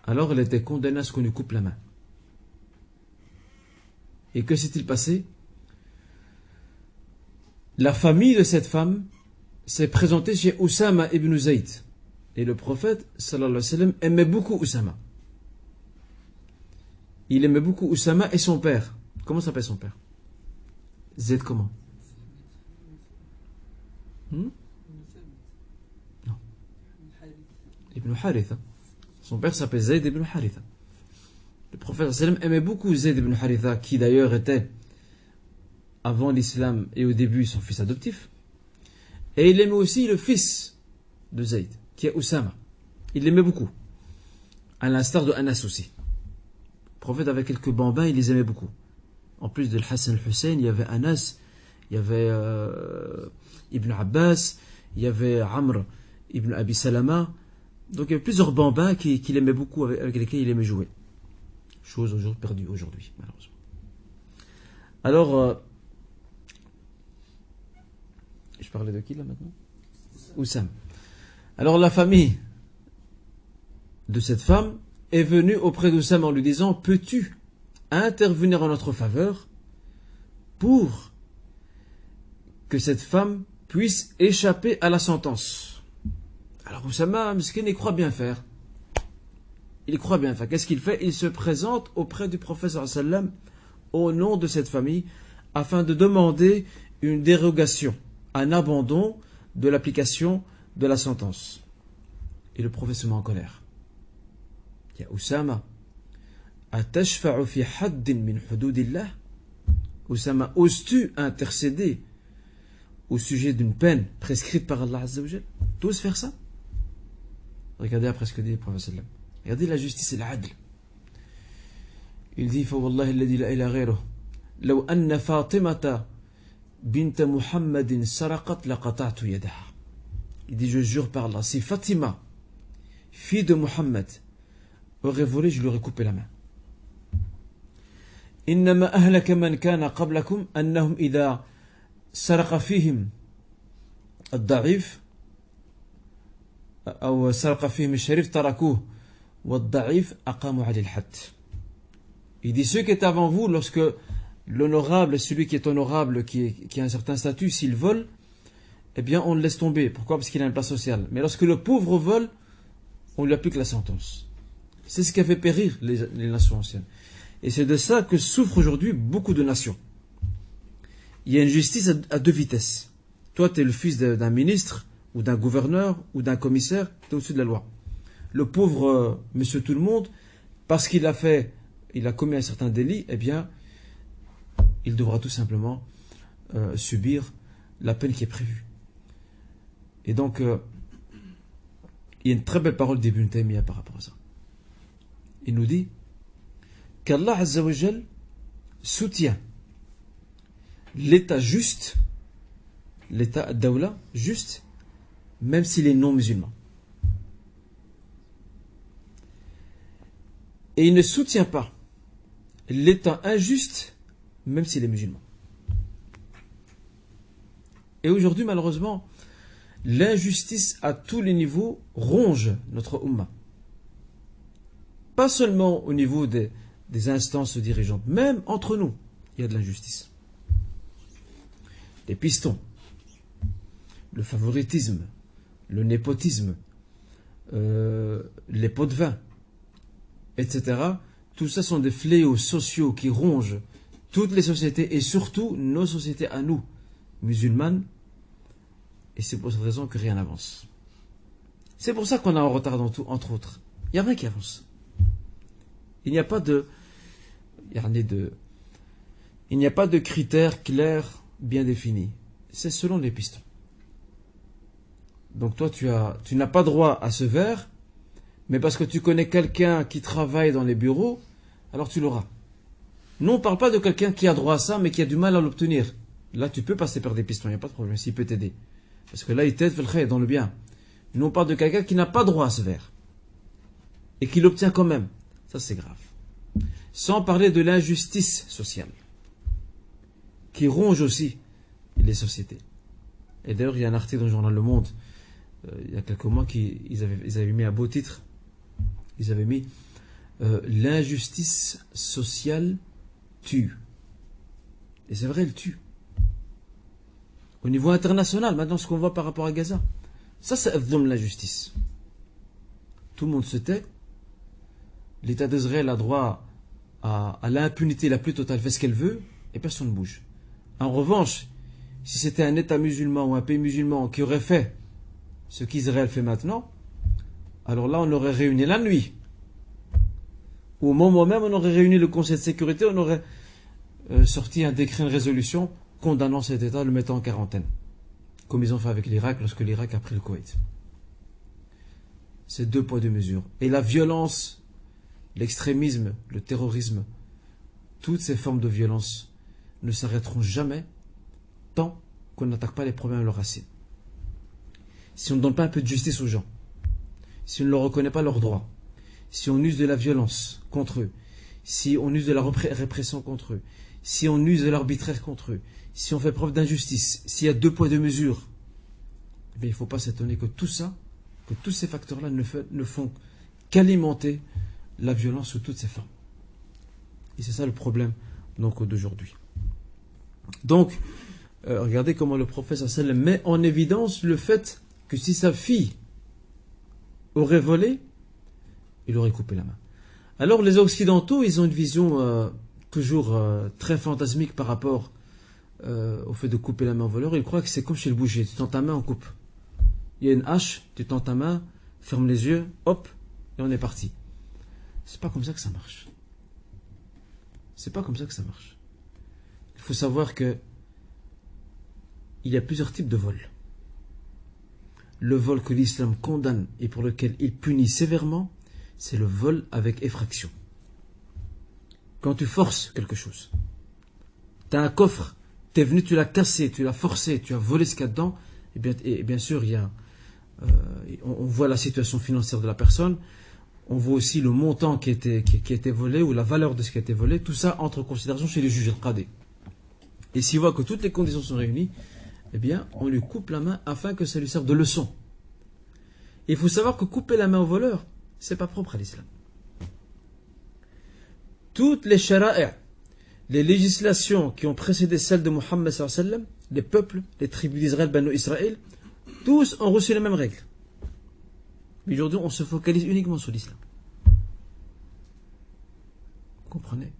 Speaker 1: Alors elle était condamnée à ce qu'on lui coupe la main. Et que s'est-il passé? La famille de cette femme s'est présentée chez Oussama ibn Zayd. Et le prophète, sallallahu alayhi wa sallam, aimait beaucoup Oussama. Il aimait beaucoup Oussama et son père. Comment s'appelle son père? Zayd comment? ibn Haritha. Son père s'appelle Zayd ibn Haritha. Le prophète sallam aimait beaucoup Zayd ibn Haritha, qui d'ailleurs était, avant l'islam et au début, son fils adoptif. Et il aimait aussi le fils de Zayd, qui est Oussama. Il l'aimait beaucoup. À l'instar de Anas aussi. Le prophète avait quelques bambins, il les aimait beaucoup. En plus de Hassan al-Hussein, il y avait Anas, il y avait Ibn Abbas, il y avait Amr ibn Abi Salama. Donc il y avait plusieurs bambins qu'il aimait beaucoup, avec lesquels il aimait jouer. Chose aujourd'hui perdue aujourd'hui, malheureusement. Alors, je parlais de qui là maintenant? Oussam. Alors la famille de cette femme est venue auprès d'Oussam en lui disant: peux-tu intervenir en notre faveur pour que cette femme puisse échapper à la sentence? Alors Oussama, Miskin, il croit bien faire. Il croit bien faire. Qu'est-ce qu'il fait? Il se présente auprès du prophète sallallahu alayhi wa sallam au nom de cette famille afin de demander une dérogation, un abandon de l'application de la sentence. Et le prophète se met en colère. Il y a Oussama. Atashfa'u fi haddin min hududillah? Oussama, oses-tu intercéder au sujet d'une peine prescrite par Allah Azza wa Jal? Tu oses faire ça? Regardez après ce que dit le prophète sallallahu alayhi wa sallam. Regardez la justice et l'adl. Il dit: fa wallahi alladhi la ilaha ghayruh law anna Fatimata bint Muhammadin saraqat laqata'tu yadaha. Il dit: je jure par Allah, si Fatima, fille de Muhammad, aurait volé, je lui aurais coupé la main. Innama ahlaka man kana qablakum annahum idha saraqa fihim ad-da'if أو سرق فيهم الشريف تركوه والضعيف أقاموا عليه الحد. Il dit: ceux qui étaient avant vous, lorsque l'honorable, celui qui est honorable, qui a un certain statut, s'il vole, eh bien on le laisse tomber. Pourquoi? Parce qu'il a une place sociale. Mais lorsque le pauvre vole, on lui applique la sentence. C'est ce qui a fait périr les nations anciennes. Et c'est de ça que souffrent aujourd'hui beaucoup de nations. Il y a une justice à deux vitesses. Toi, tu es le fils d'un ministre, ou d'un gouverneur, ou d'un commissaire, tu es au-dessus de la loi. Le pauvre monsieur tout le monde, parce qu'il a commis un certain délit, eh bien, il devra tout simplement subir la peine qui est prévue. Et donc, il y a une très belle parole d'Ibn Taymiyyah par rapport à ça. Il nous dit qu'Allah Azza wa Jal soutient l'état juste, l'état dawla juste, même s'il est non musulman. Et il ne soutient pas l'état injuste, même s'il est musulman. Et aujourd'hui, malheureusement, l'injustice à tous les niveaux ronge notre Ummah. Pas seulement au niveau des instances dirigeantes, même entre nous, il y a de l'injustice. Les pistons, le favoritisme, le népotisme, les pots de vin, etc. Tout ça sont des fléaux sociaux qui rongent toutes les sociétés et surtout nos sociétés à nous, musulmanes. Et c'est pour cette raison que rien n'avance. C'est pour ça qu'on est en retard dans tout, entre autres. Il n'y a rien qui avance. Il n'y a pas de critères clairs, bien définis. C'est selon les pistons. Donc toi, tu n'as pas droit à ce verre, mais parce que tu connais quelqu'un qui travaille dans les bureaux, alors tu l'auras. Nous, on ne parle pas de quelqu'un qui a droit à ça, mais qui a du mal à l'obtenir. Là, tu peux passer par des pistons, il n'y a pas de problème, s'il peut t'aider. Parce que là, il t'aide dans le bien. Nous, on parle de quelqu'un qui n'a pas droit à ce verre, et qui l'obtient quand même. Ça, c'est grave. Sans parler de l'injustice sociale, qui ronge aussi les sociétés. Et d'ailleurs, il y a un article dans le journal Le Monde, il y a quelques mois, ils avaient mis un beau titre. Ils avaient mis l'injustice sociale tue. Et c'est vrai, elle tue. Au niveau international, maintenant, ce qu'on voit par rapport à Gaza, ça donne l'injustice. Tout le monde se tait. L'État d'Israël a droit à l'impunité la plus totale, fait ce qu'elle veut, et personne ne bouge. En revanche, si c'était un État musulman ou un pays musulman qui aurait fait ce qu'Israël fait maintenant, alors là on aurait réuni la nuit. Au moment même on aurait réuni le Conseil de sécurité, on aurait sorti un décret, une résolution condamnant cet État, le mettant en quarantaine. Comme ils ont fait avec l'Irak lorsque l'Irak a pris le Koweït. C'est 2 poids 2 mesures. Et la violence, l'extrémisme, le terrorisme, toutes ces formes de violence ne s'arrêteront jamais tant qu'on n'attaque pas les problèmes à leurs racines. Si on ne donne pas un peu de justice aux gens, si on ne leur reconnaît pas leurs droits, si on use de la violence contre eux, si on use de la répression contre eux, si on use de l'arbitraire contre eux, si on fait preuve d'injustice, s'il y a 2 poids 2 mesures, il ne faut pas s'étonner que tout ça, que tous ces facteurs-là ne font qu'alimenter la violence sous toutes ses formes. Et c'est ça le problème donc d'aujourd'hui. Donc, regardez comment le prophète sallam met en évidence le fait que si sa fille aurait volé, il aurait coupé la main. Alors les Occidentaux, ils ont une vision toujours très fantasmique par rapport au fait de couper la main au voleur. Ils croient que c'est comme chez le boucher, tu tends ta main, on coupe. Il y a une hache, tu tends ta main, ferme les yeux, hop, et on est parti. C'est pas comme ça que ça marche. C'est pas comme ça que ça marche. Il faut savoir que il y a plusieurs types de vols. Le vol que l'islam condamne et pour lequel il punit sévèrement, c'est le vol avec effraction. Quand tu forces quelque chose, tu as un coffre, tu es venu, tu l'as cassé, tu l'as forcé, tu as volé ce qu'il y a dedans, et bien sûr, on voit la situation financière de la personne, on voit aussi le montant qui a été volé ou la valeur de ce qui a été volé, tout ça entre en considération chez les juges al-Qadi. Et s'il voit que toutes les conditions sont réunies, eh bien, on lui coupe la main afin que ça lui serve de leçon. Et il faut savoir que couper la main au voleur, c'est pas propre à l'islam. Toutes les shara'i', les législations qui ont précédé celles de Muhammad sallallahu alayhi wa sallam, les peuples, les tribus d'Israël, Banu Israël, tous ont reçu les mêmes règles. Mais aujourd'hui, on se focalise uniquement sur l'islam. Vous comprenez?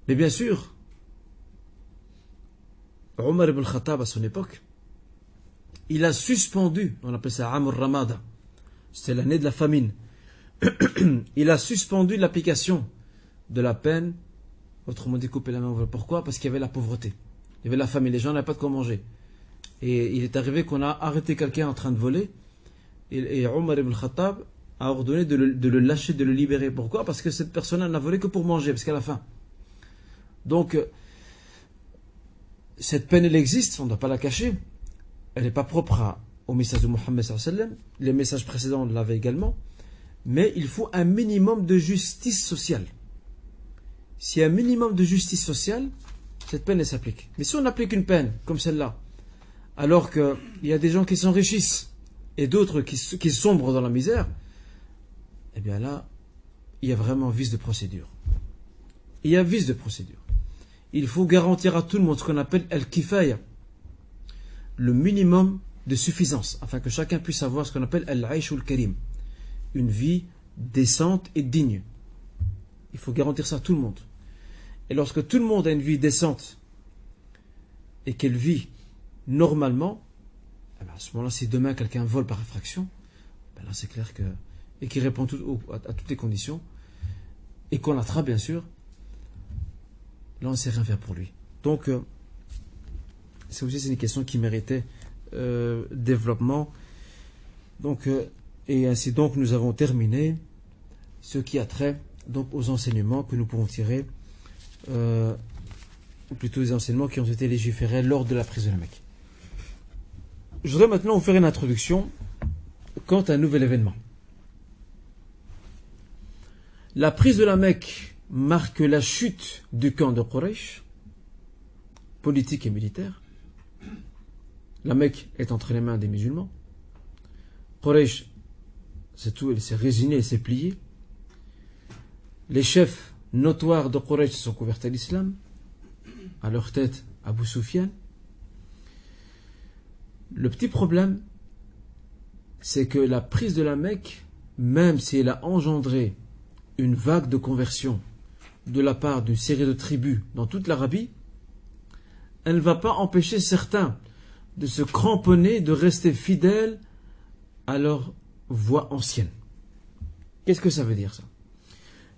Speaker 1: Mais bien sûr, Omar ibn Khattab, à son époque, il a suspendu, on appelle ça Amr Ramada, c'était l'année de la famine, il a suspendu l'application de la peine, autrement dit couper la main. Pourquoi? Parce qu'il y avait la pauvreté, il y avait la famine, les gens n'avaient pas de quoi manger. Et il est arrivé qu'on a arrêté quelqu'un en train de voler, et Omar ibn Khattab a ordonné de le lâcher, de le libérer. Pourquoi? Parce que cette personne n'a volé que pour manger, parce qu'elle a faim. Donc, cette peine, elle existe, on ne doit pas la cacher. Elle n'est pas propre au message de Muhammad sallallahu alayhi wa sallam. Les messages précédents l'avaient également. Mais il faut un minimum de justice sociale. S'il y a un minimum de justice sociale, cette peine, elle s'applique. Mais si on applique une peine comme celle-là, alors qu'il y a des gens qui s'enrichissent et d'autres qui sombrent dans la misère, eh bien là, il y a vraiment vice de procédure. Il y a vice de procédure. Il faut garantir à tout le monde ce qu'on appelle al-kifaya, le minimum de suffisance, afin que chacun puisse avoir ce qu'on appelle al-aishul karim, une vie décente et digne. Il faut garantir ça à tout le monde. Et lorsque tout le monde a une vie décente et qu'elle vit normalement, eh bien à ce moment-là, si demain quelqu'un vole par infraction, ben là c'est clair que, et qu'il répond à toutes les conditions, et qu'on l'attrape bien sûr, là on ne sait rien faire pour lui. Donc c'est une question qui méritait développement. Donc, et ainsi donc nous avons terminé ce qui a trait donc aux enseignements que nous pouvons tirer, ou plutôt les enseignements qui ont été légiférés lors de la prise de la Mecque. Je voudrais maintenant vous faire une introduction quant à un nouvel événement. La prise de la Mecque marque la chute du camp de Quraysh, politique et militaire. La Mecque est entre les mains des musulmans. Quraysh, c'est tout, elle s'est résignée, elle s'est pliée. Les chefs notoires de Quraysh se sont convertis à l'islam. À leur tête, Abu Sufyan. Le petit problème, c'est que la prise de la Mecque, même si elle a engendré une vague de conversion de la part d'une série de tribus dans toute l'Arabie, elle ne va pas empêcher certains de se cramponner, de rester fidèles à leur voie ancienne. Qu'est-ce que ça veut dire ça?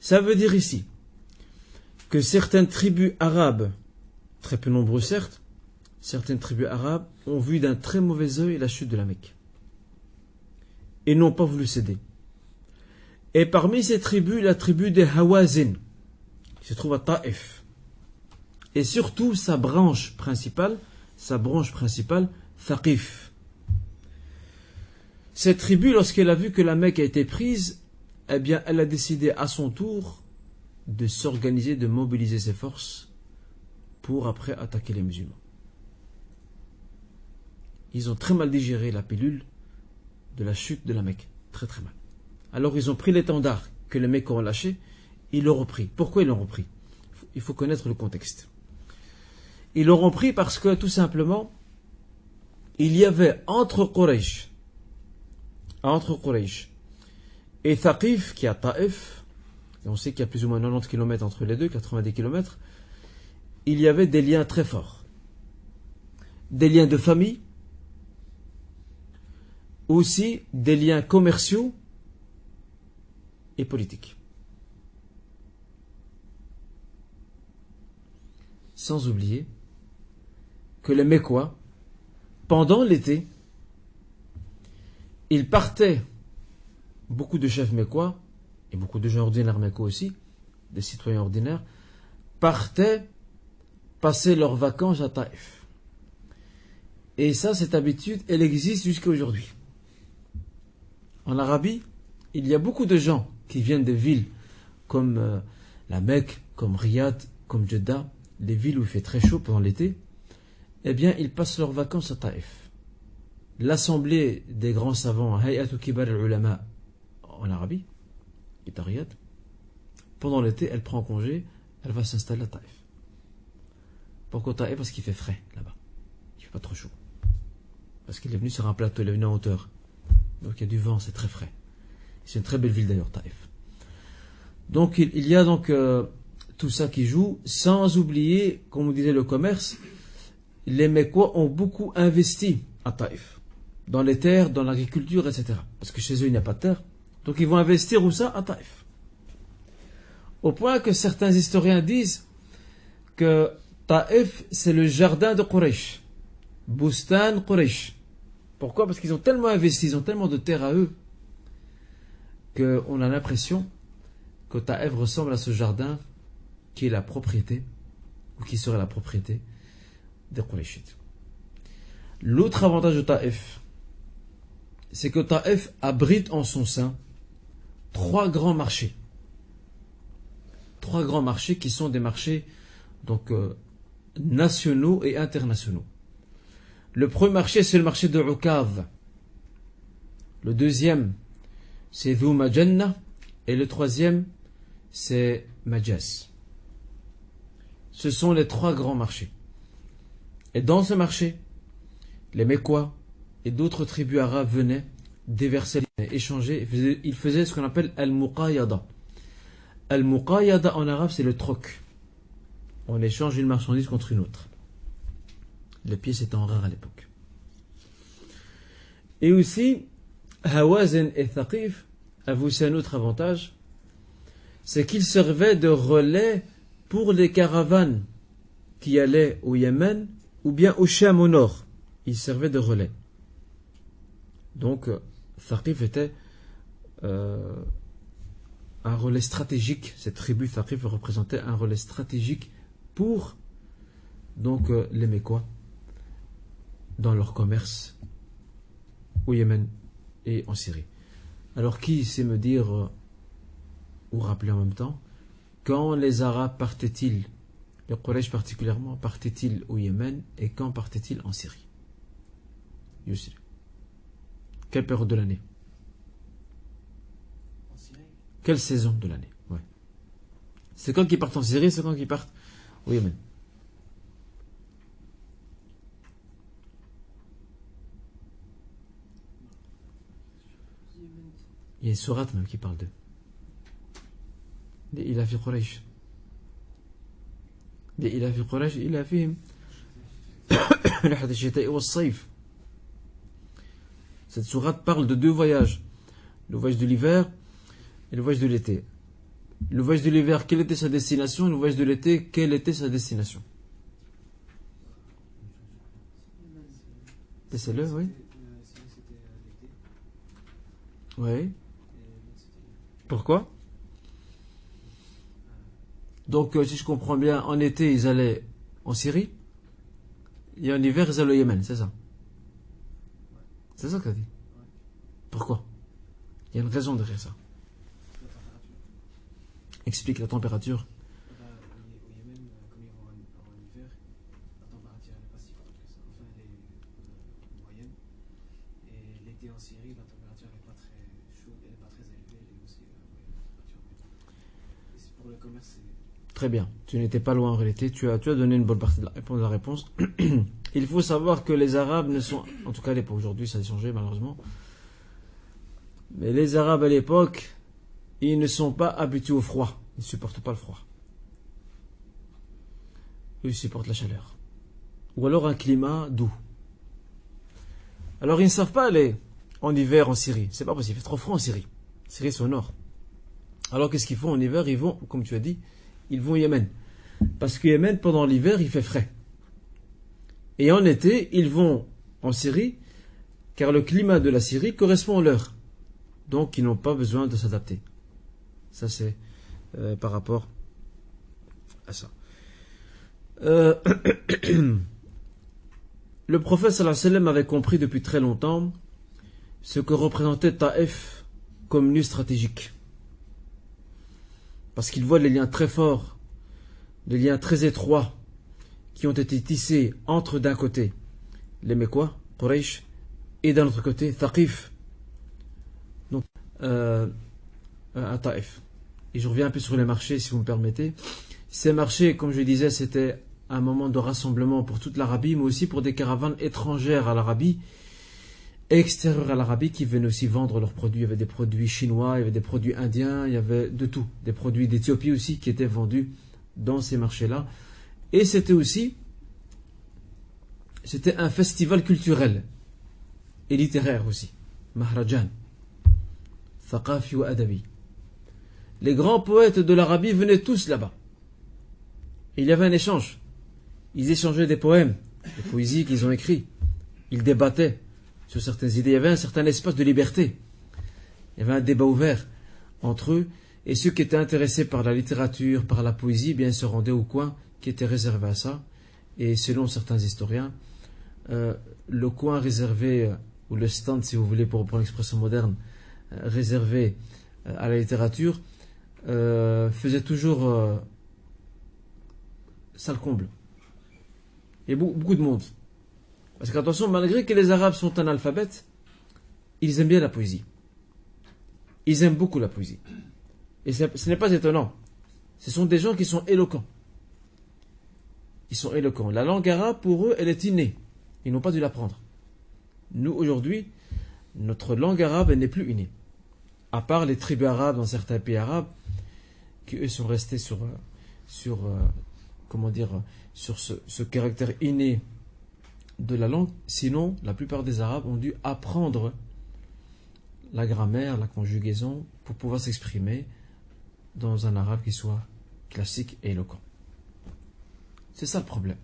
Speaker 1: Ça veut dire ici que certaines tribus arabes, très peu nombreux certes, certaines tribus arabes ont vu d'un très mauvais œil la chute de la Mecque et n'ont pas voulu céder. Et parmi ces tribus, la tribu des Hawazin, qui se trouve à Taïf, et surtout sa branche principale, Thaqif. Cette tribu, lorsqu'elle a vu que la Mecque a été prise, eh bien, elle a décidé à son tour de s'organiser, de mobiliser ses forces pour après attaquer les musulmans. Ils ont très mal digéré la pilule de la chute de la Mecque. Très très mal. Alors ils ont pris l'étendard que les Mecs ont lâché, ils l'ont repris. Pourquoi ils l'ont repris? Il faut connaître le contexte. Ils l'ont repris parce que tout simplement, il y avait entre Quraysh et Thaqif, qui est à Taïf, et on sait qu'il y a plus ou moins 90 km entre les deux, 90 km, il y avait des liens très forts. Des liens de famille, aussi des liens commerciaux et politiques. Sans oublier que les Mécois, pendant l'été, ils partaient, beaucoup de chefs mécois, et beaucoup de gens ordinaires mécois aussi, des citoyens ordinaires, partaient passer leurs vacances à Taïf. Et ça, cette habitude, elle existe jusqu'à aujourd'hui. En Arabie, il y a beaucoup de gens qui viennent des villes comme la Mecque, comme Riyad, comme Jeddah, des villes où il fait très chaud pendant l'été, eh bien, ils passent leurs vacances à Taïf. L'assemblée des grands savants, Hay'atu Kibar al-Ulama, en Arabie, qui est à Riyad, pendant l'été, elle prend congé, elle va s'installer à Taïf. Pourquoi Taïf? Parce qu'il fait frais là-bas. Il ne fait pas trop chaud. Parce qu'il est venu sur un plateau, il est venu en hauteur. Donc il y a du vent, c'est très frais. C'est une très belle ville d'ailleurs, Taïf. Donc il y a donc tout ça qui joue, sans oublier, comme on disait, le commerce. Les Mécois ont beaucoup investi à Taïf, dans les terres, dans l'agriculture, etc. Parce que chez eux, il n'y a pas de terre. Donc ils vont investir où ça? À Taïf. Au point que certains historiens disent que Taïf, c'est le jardin de Quraysh. Bustan Quraysh. Pourquoi? Parce qu'ils ont tellement investi, ils ont tellement de terre à eux, qu'on a l'impression que Taïf ressemble à ce jardin qui est la propriété, ou qui serait la propriété des Qurayshites. L'autre avantage de Taïf, c'est que Taïf abrite en son sein trois grands marchés. Trois grands marchés qui sont des marchés donc nationaux et internationaux. Le premier marché, c'est le marché de Ukav. Le deuxième, c'est Dhu Majanna. Et le troisième, c'est Majas. Ce sont les trois grands marchés. Et dans ce marché, les Mécois et d'autres tribus arabes venaient déverser, échanger. Ils faisaient ce qu'on appelle Al-Muqayyada. Al-Muqayyada en arabe, c'est le troc. On échange une marchandise contre une autre. Les pièces étant rares à l'époque. Et aussi, Hawazin et Thaqif avaient aussi un autre avantage, c'est qu'ils servaient de relais pour les caravanes qui allaient au Yémen ou bien au Cham au nord. Ils servaient de relais. Donc, Thaqif était un relais stratégique. Cette tribu Thaqif représentait un relais stratégique pour donc les Mécois dans leur commerce au Yémen et en Syrie. Alors qui sait me dire ou rappeler en même temps, quand les Arabes partaient-ils, les Quraysh particulièrement, partaient-ils au Yémen et quand partaient-ils en Syrie? Youssef. Quelle période de l'année?
Speaker 3: En Syrie.
Speaker 1: Quelle saison de l'année? Ouais. C'est quand qu'ils partent en Syrie, c'est quand qu'ils partent au Yémen. Il y a une sourate même qui parle d'eux. Il a fait Quraysh. Il a fait Quraysh, il a fait cette sourate parle de deux voyages. Le voyage de l'hiver et le voyage de l'été. Le voyage de l'hiver, quelle était sa destination? Et le voyage de l'été, quelle était sa destination? Laissez-le, oui.
Speaker 3: C'était l'été.
Speaker 1: Oui.
Speaker 3: Et l'autre, c'était.
Speaker 1: Pourquoi? Donc, si je comprends bien, en été, ils allaient en Syrie. Et en hiver, ils allaient au Yémen, c'est ça? C'est ça que tu as dit? Pourquoi? Il y a une raison derrière ça.
Speaker 3: La température.
Speaker 1: Explique la température.
Speaker 3: Au Yémen, comme ils vont en hiver, la température n'est pas si forte que ça. Enfin, elle est moyenne. Et l'été en Syrie, la température n'est pas très chaude, elle n'est pas très élevée, elle est aussi la température moyenne. Et pour le commerce, c'est.
Speaker 1: Très bien. Tu n'étais pas loin en réalité. Tu as donné une bonne partie de la réponse. Il faut savoir que les Arabes ne sont... En tout cas, à l'époque, aujourd'hui, ça a changé malheureusement. Mais les Arabes à l'époque, ils ne sont pas habitués au froid. Ils ne supportent pas le froid. Ils supportent la chaleur. Ou alors un climat doux. Alors ils ne savent pas aller en hiver en Syrie. C'est pas possible. Il fait trop froid en Syrie. Syrie, c'est au nord. Alors qu'est-ce qu'ils font en hiver? Ils vont, comme tu as dit, ils vont au Yémen. Parce que Yémen, pendant l'hiver, il fait frais. Et en été, ils vont en Syrie, car le climat de la Syrie correspond au leur. Donc, ils n'ont pas besoin de s'adapter. Ça, c'est par rapport à ça. Le prophète sallallahu alayhi wa sallam avait compris depuis très longtemps ce que représentait Taïf comme lieu stratégique. Parce qu'il voit les liens très forts, les liens très étroits qui ont été tissés entre d'un côté les Mécois, Quraysh, et d'un autre côté Thaqif, donc à Taïf. Et je reviens un peu sur les marchés si vous me permettez. Ces marchés, comme je disais, c'était un moment de rassemblement pour toute l'Arabie, mais aussi pour des caravanes étrangères à l'Arabie, extérieures à l'Arabie, qui venaient aussi vendre leurs produits. Il y avait des produits chinois, il y avait des produits indiens, il y avait de tout. Des produits d'Éthiopie aussi qui étaient vendus dans ces marchés-là. Et c'était un festival culturel et littéraire aussi. Mahrajan, Thaqafi wa Adabi. Les grands poètes de l'Arabie venaient tous là-bas. Et il y avait un échange. Ils échangeaient des poèmes, des poésies qu'ils ont écrits. Ils débattaient sur certaines idées. Il y avait un certain espace de liberté. Il y avait un débat ouvert entre eux. Et ceux qui étaient intéressés par la littérature, par la poésie, bien se rendaient au coin qui était réservé à ça. Et selon certains historiens, le coin réservé, ou le stand, si vous voulez, pour reprendre l'expression moderne, réservé à la littérature, faisait toujours salle comble. Il y a beaucoup de monde. Parce qu'attention, malgré que les Arabes sont analphabètes, ils aiment bien la poésie. Ils aiment beaucoup la poésie. Et ce n'est pas étonnant. Ce sont des gens qui sont éloquents. Ils sont éloquents. La langue arabe, pour eux, elle est innée. Ils n'ont pas dû l'apprendre. Nous, aujourd'hui, notre langue arabe, elle n'est plus innée. À part les tribus arabes dans certains pays arabes, qui eux sont restés sur ce caractère inné de la langue. Sinon, la plupart des Arabes ont dû apprendre la grammaire, la conjugaison, pour pouvoir s'exprimer dans un arabe qui soit classique et éloquent. C'est ça le problème.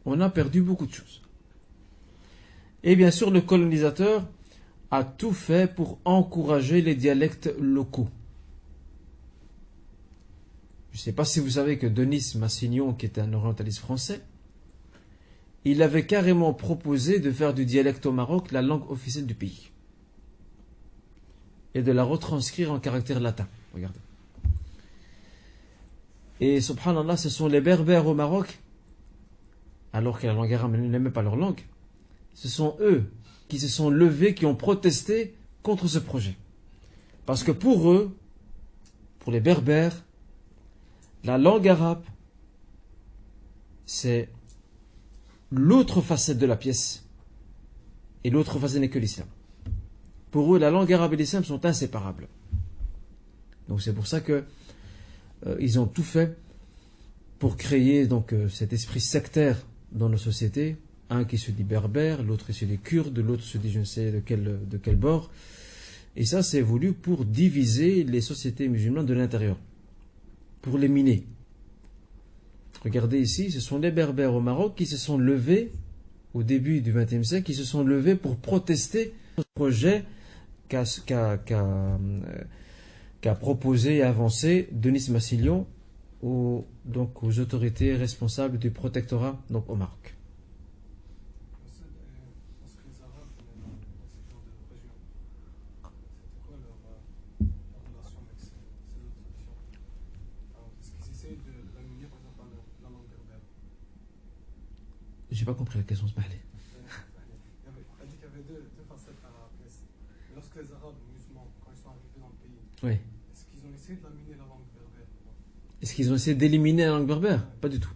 Speaker 1: On a perdu beaucoup de choses. Et bien sûr, le colonisateur a tout fait pour encourager les dialectes locaux. Je ne sais pas si vous savez que Denis Massignon, qui était un orientaliste français, il avait carrément proposé de faire du dialecte au Maroc la langue officielle du pays. Et de la retranscrire en caractère latin. Regardez. Et subhanallah, ce sont les Berbères au Maroc, alors que la langue arabe n'aimait pas leur langue, ce sont eux qui se sont levés, qui ont protesté contre ce projet. Parce que pour eux, pour les Berbères, la langue arabe, c'est l'autre facette de la pièce. Et l'autre facette n'est que l'islam. Pour eux, la langue arabe et l'islam sont inséparables. Donc c'est pour ça que ils ont tout fait pour créer cet esprit sectaire dans nos sociétés. Un qui se dit berbère, l'autre qui se dit kurde, l'autre se dit je ne sais de quel bord. Et ça, c'est voulu pour diviser les sociétés musulmanes de l'intérieur, pour les miner. Regardez ici, ce sont les Berbères au Maroc qui se sont levés, au début du XXe siècle, qui se sont levés pour protester le projet qu'a proposé et avancé Denis Massillon aux autorités responsables du protectorat donc, au Maroc.
Speaker 4: Lorsque les Arabes venaient dans ce genre de région, c'était quoi leur relation avec ces autres traditions? Est-ce qu'ils essayaient de l'amener par exemple dans la langue berbère?
Speaker 1: J'ai pas compris la question, se parler.
Speaker 4: On a dit qu'il y avait deux facettes à la pièce. Mais lorsque les Arabes musulmans, quand ils sont arrivés dans le pays,
Speaker 1: Oui.
Speaker 4: est-ce qu'ils ont essayé de l'amener la langue berbère?
Speaker 1: Est-ce qu'ils ont essayé d'éliminer la langue berbère? Pas du tout.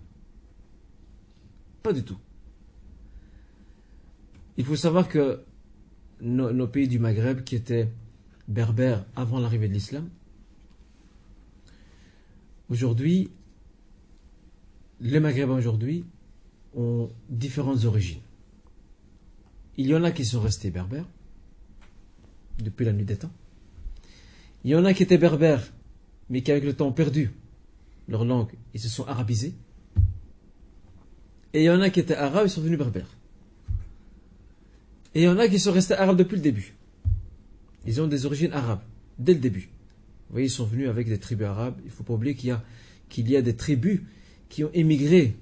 Speaker 1: Pas du tout. Il faut savoir que nos pays du Maghreb, qui étaient berbères avant l'arrivée de l'islam, aujourd'hui, les Maghrébins aujourd'hui ont différentes origines. Il y en a qui sont restés berbères depuis la nuit des temps. Il y en a qui étaient berbères, mais qui avec le temps ont perdu leur langue, ils se sont arabisés. Et il y en a qui étaient arabes, ils sont devenus berbères. Et il y en a qui sont restés arabes depuis le début. Ils ont des origines arabes, dès le début. Vous voyez, ils sont venus avec des tribus arabes. Il ne faut pas oublier qu'il y a des tribus qui ont émigré.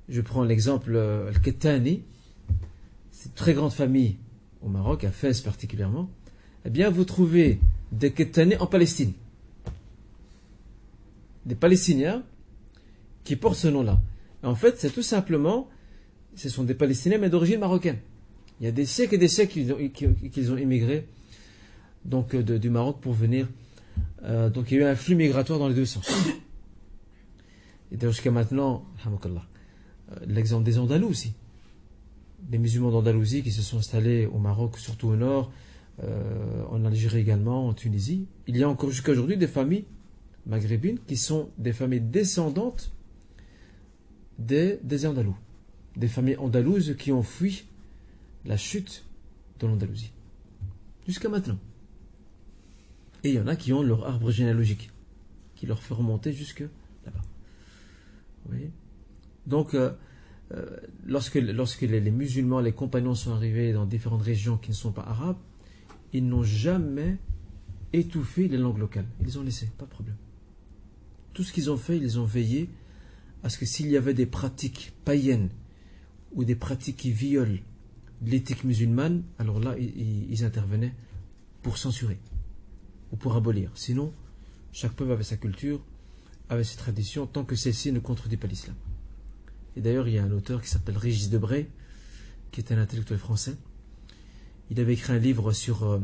Speaker 1: Je prends l'exemple Al-Kettani, c'est une très grande famille au Maroc, à Fès particulièrement. Eh bien, vous trouvez des Kettani en Palestine. Des Palestiniens qui portent ce nom-là. En fait, c'est tout simplement, ce sont des Palestiniens, mais d'origine marocaine. Il y a des siècles et des siècles qu'ils ont immigré donc, du Maroc pour venir. Donc, il y a eu un flux migratoire dans les deux sens. Et d'ailleurs, jusqu'à maintenant, l'exemple des Andalous aussi. Les musulmans d'Andalousie qui se sont installés au Maroc, surtout au nord, en Algérie également, en Tunisie. Il y a encore jusqu'à aujourd'hui des familles maghrébines qui sont des familles descendantes des Andalous. Des familles andalouses qui ont fui la chute de l'Andalousie. Jusqu'à maintenant. Et il y en a qui ont leur arbre généalogique, qui leur fait remonter jusque là-bas. Vous voyez ? Donc, lorsque les musulmans, les compagnons sont arrivés dans différentes régions qui ne sont pas arabes, ils n'ont jamais étouffé les langues locales. Ils les ont laissées, pas de problème. Tout ce qu'ils ont fait, ils ont veillé à ce que s'il y avait des pratiques païennes ou des pratiques qui violent l'éthique musulmane, alors là, ils intervenaient pour censurer ou pour abolir. Sinon, chaque peuple avait sa culture, avait ses traditions, tant que celle-ci ne contredit pas l'islam. Et d'ailleurs, il y a un auteur qui s'appelle Régis Debray, qui est un intellectuel français. Il avait écrit un livre sur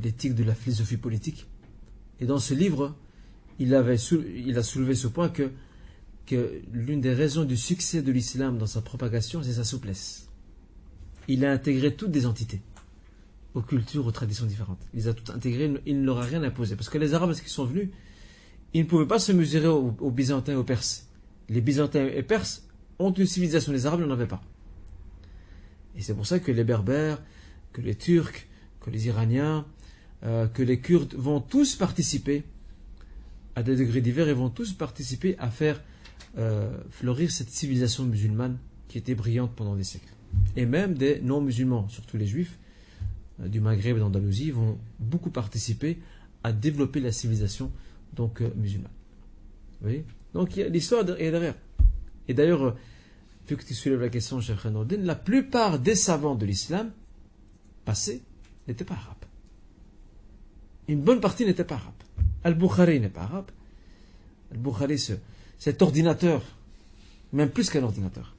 Speaker 1: l'éthique de la philosophie politique. Et dans ce livre, il a soulevé ce point que l'une des raisons du succès de l'islam dans sa propagation, c'est sa souplesse. Il a intégré toutes des entités, aux cultures, aux traditions différentes. Il les a toutes intégrées, il ne leur a rien imposé. Parce que les Arabes, lorsqu'ils sont venus, ils ne pouvaient pas se mesurer aux Byzantins et aux Perses. Les Byzantins et Perses ont une civilisation, les Arabes n'en avaient pas. Et c'est pour ça que les Berbères, que les Turcs, que les Iraniens, que les Kurdes vont tous participer à des degrés divers et vont tous participer à faire fleurir cette civilisation musulmane qui était brillante pendant des siècles. Et même des non-musulmans, surtout les juifs du Maghreb et d'Andalousie, vont beaucoup participer à développer la civilisation donc musulmane. Vous voyez ? Donc l'histoire est derrière. Et d'ailleurs, vu que tu soulèves la question, Cheikh Khanoudine, la plupart des savants de l'islam passé n'étaient pas arabes. Une bonne partie n'était pas arabe. Al-Bukhari n'est pas arabe. Al-Bukhari, cet ordinateur, même plus qu'un ordinateur.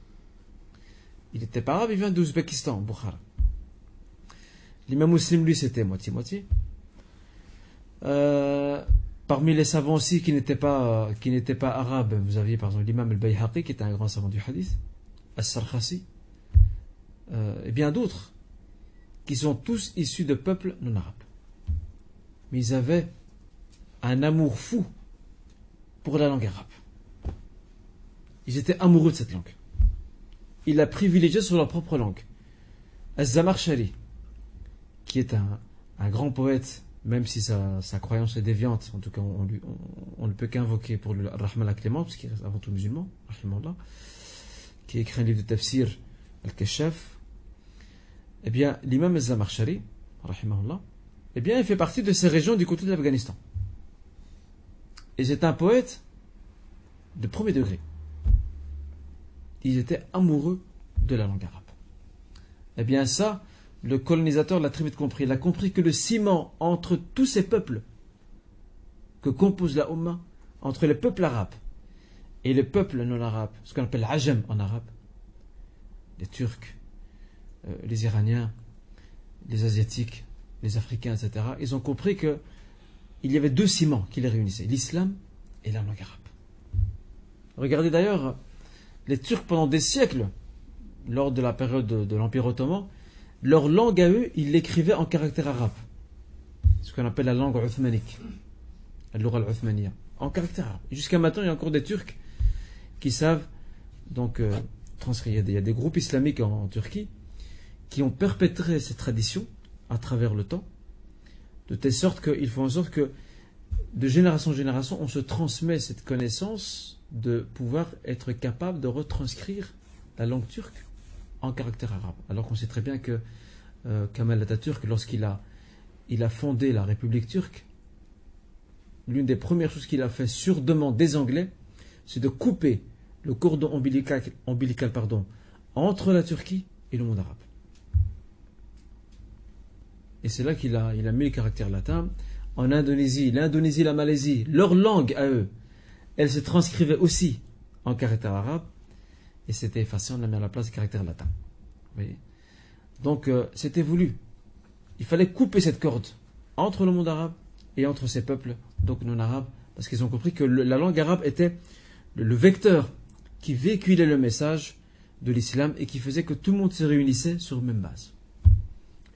Speaker 1: Il n'était pas arabe, il vient d'Ouzbékistan, Bukhara. L'imam Muslim, lui, c'était moitié-moitié. Parmi les savants aussi qui n'étaient pas arabes, vous aviez par exemple l'imam al-Bayhaqi, qui était un grand savant du hadith, As-Sarkhasi, et bien d'autres, qui sont tous issus de peuples non arabes. Mais ils avaient un amour fou pour la langue arabe. Ils étaient amoureux de cette langue. Ils la privilégiaient sur leur propre langue. Az-Zamarshari, qui est un grand poète, même si sa croyance est déviante, en tout cas on ne peut qu'invoquer pour le Rahman la Clément, parce qu'il reste avant tout musulman, rahimahullah, qui a écrit un livre de tafsir, Al-Kashaf. Eh bien, l'imam al-Zamakshari, rahimahullah, eh bien, il fait partie de ces régions du côté de l'Afghanistan. Et c'est un poète de premier degré. Ils étaient amoureux de la langue arabe. Eh bien ça, le colonisateur l'a très vite compris. Il a compris que le ciment entre tous ces peuples que compose la Ummah, entre les peuples arabes et les peuples non arabes, ce qu'on appelle l'Ajam en arabe, les Turcs, les Iraniens, les Asiatiques, les Africains, etc., ils ont compris qu'il y avait deux ciments qui les réunissaient, l'islam et la langue arabe. Regardez d'ailleurs, les Turcs pendant des siècles, lors de la période de l'Empire ottoman, leur langue à eux, ils l'écrivaient en caractère arabe. Ce qu'on appelle la langue uthmanique, al-lugha al-uthmaniya, en caractère arabe. Jusqu'à maintenant, il y a encore des Turcs qui savent donc transcrire. Il y a des groupes islamiques en Turquie qui ont perpétré cette tradition à travers le temps, de telle sorte qu'ils font en sorte que de génération en génération, on se transmet cette connaissance de pouvoir être capable de retranscrire la langue turque en caractère arabe. Alors qu'on sait très bien que Kemal Atatürk, lorsqu'il a fondé la République turque, l'une des premières choses qu'il a fait sur demande des Anglais, c'est de couper le cordon ombilical entre la Turquie et le monde arabe. Et c'est là qu'il a mis le caractère latin. En Indonésie, l'Indonésie, la Malaisie, leur langue à eux, elle se transcrivait aussi en caractère arabe, et c'était effacé, on a mis à la place le caractère latin. Vous voyez ? Donc c'était voulu. Il fallait couper cette corde entre le monde arabe et entre ces peuples, donc non arabes, parce qu'ils ont compris que la langue arabe était le vecteur qui véhiculait le message de l'islam et qui faisait que tout le monde se réunissait sur une même base.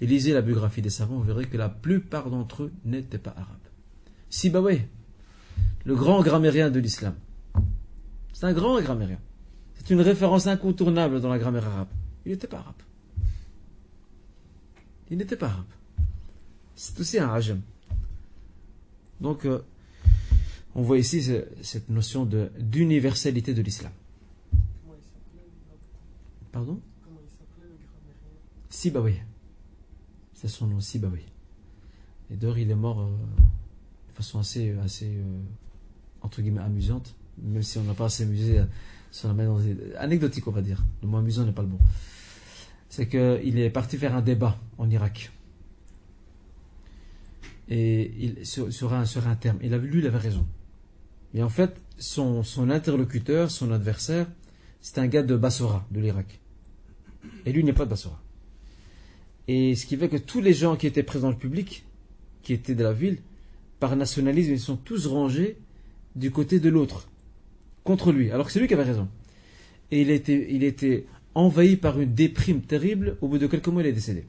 Speaker 1: Et lisez la biographie des savants, vous verrez que la plupart d'entre eux n'étaient pas arabes. Sibawayh, le grand grammairien de l'islam, c'est un grand grammairien. C'est une référence incontournable dans la grammaire arabe. Il n'était pas arabe. Il n'était pas arabe. C'est aussi un ajam. Donc, on voit ici cette notion d'universalité de l'islam.
Speaker 4: Comment il s'appelait le
Speaker 1: Pardon ?
Speaker 4: Comment il s'appelait le grammairien?
Speaker 1: Sibawayh. C'est son nom, Sibawayh. Et d'ailleurs, il est mort de façon assez entre guillemets, amusante, même si on n'a pas assez amusé sur la manière anecdotique, on va dire. Le mot amusant n'est pas le bon. C'est qu'il est parti faire un débat en Irak. Et sur un terme. Lui, il avait raison. Et en fait, son interlocuteur, son adversaire, c'est un gars de Bassora, de l'Irak. Et lui, il n'est pas de Bassora. Et ce qui fait que tous les gens qui étaient présents dans le public, qui étaient de la ville, par nationalisme, ils sont tous rangés du côté de l'autre, contre lui, alors que c'est lui qui avait raison. Et il était envahi par une déprime terrible. Au bout de quelques mois, il est décédé.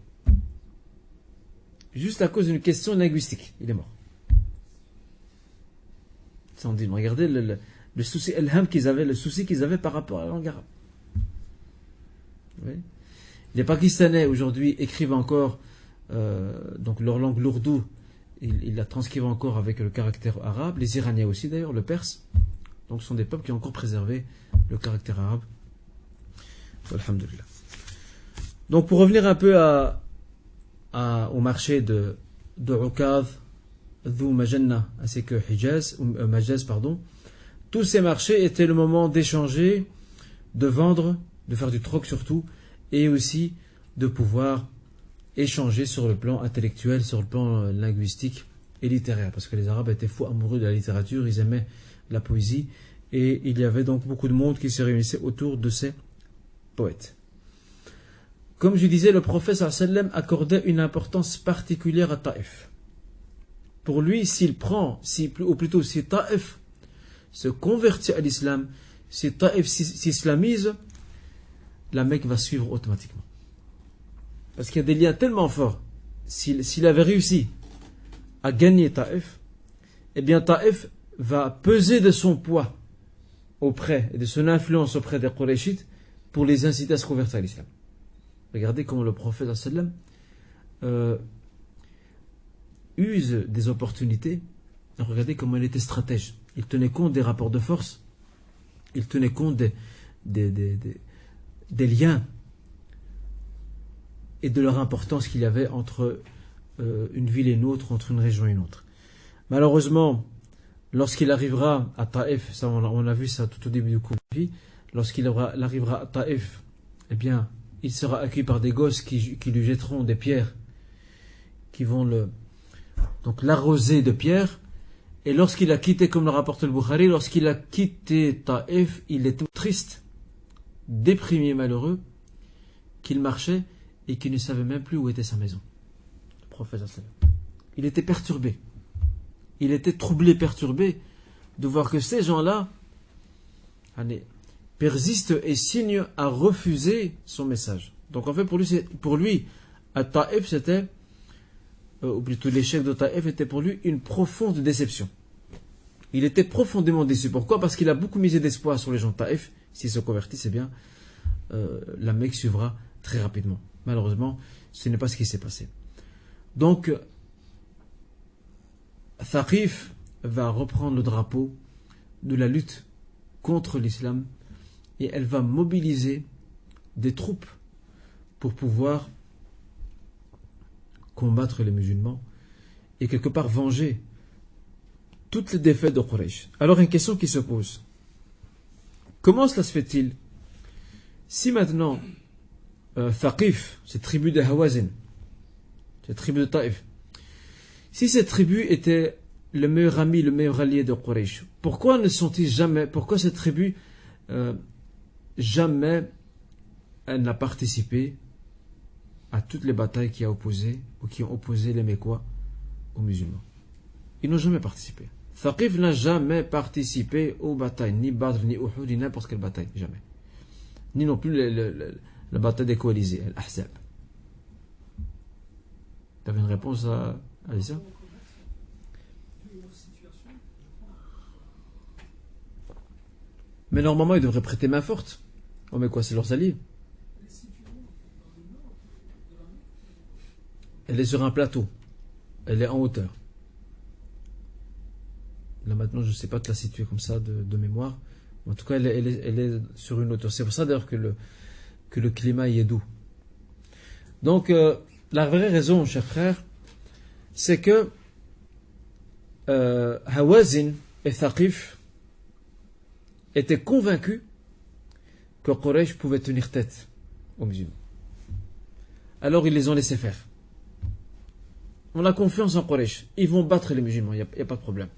Speaker 1: Juste à cause d'une question linguistique. Il est mort. Sans dire, regardez le souci elham qu'ils avaient, le souci qu'ils avaient par rapport à la langue arabe. Vous voyez ? Les Pakistanais aujourd'hui écrivent encore donc leur langue l'ourdou, ils la transcrivent encore avec le caractère arabe. Les Iraniens aussi d'ailleurs, le perse. Donc ce sont des peuples qui ont encore préservé le caractère arabe. Alhamdulillah. Donc pour revenir un peu au marché de Ukaz, Dhu Majanna, ainsi que Hijaz, ou Majaz, pardon, tous ces marchés étaient le moment d'échanger, de vendre, de faire du troc surtout, et aussi de pouvoir échanger sur le plan intellectuel, sur le plan linguistique et littéraire, parce que les Arabes étaient fous amoureux de la littérature, ils aimaient la poésie, et il y avait donc beaucoup de monde qui se réunissait autour de ces poètes. Comme je disais, le prophète sallam accordait une importance particulière à Taïf. Pour lui, ou plutôt si Taïf se convertit à l'islam, si Taïf s'islamise, la Mecque va suivre automatiquement. Parce qu'il y a des liens tellement forts. S'il avait réussi à gagner Taïf, eh bien Taïf va peser de son poids auprès, et de son influence auprès des Qurayshites pour les inciter à se convertir à l'islam. Regardez comment le prophète sallam use des opportunités. Regardez comment il était stratège. Il tenait compte des rapports de force. Il tenait compte des liens et de leur importance qu'il y avait entre une ville et une autre, entre une région et une autre. Malheureusement, lorsqu'il arrivera à Taïf, ça on a vu ça tout au début du cours de vie, lorsqu'il arrivera à Taïf, eh bien, il sera accueilli par des gosses qui lui jetteront des pierres, qui vont l'arroser de pierres. Et lorsqu'il a quitté, comme le rapporte le Bukhari, lorsqu'il a quitté Taïf, il était triste, déprimé, malheureux, qu'il marchait et qu'il ne savait même plus où était sa maison. Le prophète, il était perturbé. Il était troublé, perturbé de voir que ces gens-là persistent et signent à refuser son message. Donc en fait, pour lui à Taïf, c'était, ou plutôt l'échec de Taïf était pour lui une profonde déception. Il était profondément déçu. Pourquoi? Parce qu'il a beaucoup misé d'espoir sur les gens de Taïf. S'ils se convertissent, eh bien, la Mecque suivra très rapidement. Malheureusement, ce n'est pas ce qui s'est passé. Donc, Thaqif va reprendre le drapeau de la lutte contre l'islam et elle va mobiliser des troupes pour pouvoir combattre les musulmans et quelque part venger toutes les défaites de Quraysh. Alors une question qui se pose: comment cela se fait-il si maintenant Thaqif, cette tribu de Hawazin, cette tribu de Taïf, si cette tribu était le meilleur ami, le meilleur allié de Quraysh, pourquoi cette tribu jamais elle n'a participé à toutes les batailles qui ont opposé les Mécois aux musulmans? Ils n'ont jamais participé. Thaqif n'a jamais participé aux batailles, ni Badr, ni Uhud, ni n'importe quelle bataille, jamais. Ni non plus la bataille des coalisés, l'Ahzab. Tu avais une réponse à ça? Mais normalement, ils devraient prêter main forte. Oh, mais quoi, c'est leurs alliés. Elle est sur un plateau. Elle est en hauteur. Là maintenant, je ne sais pas te la situer comme ça de mémoire. En tout cas, elle est sur une hauteur. C'est pour ça d'ailleurs que le climat y est doux. Donc, la vraie raison, chers frères, c'est que Hawazin et Thaqif étaient convaincus que Quraysh pouvait tenir tête aux musulmans. Alors ils les ont laissés faire. On a confiance en Quraysh. Ils vont battre les musulmans, il n'y a pas de problème.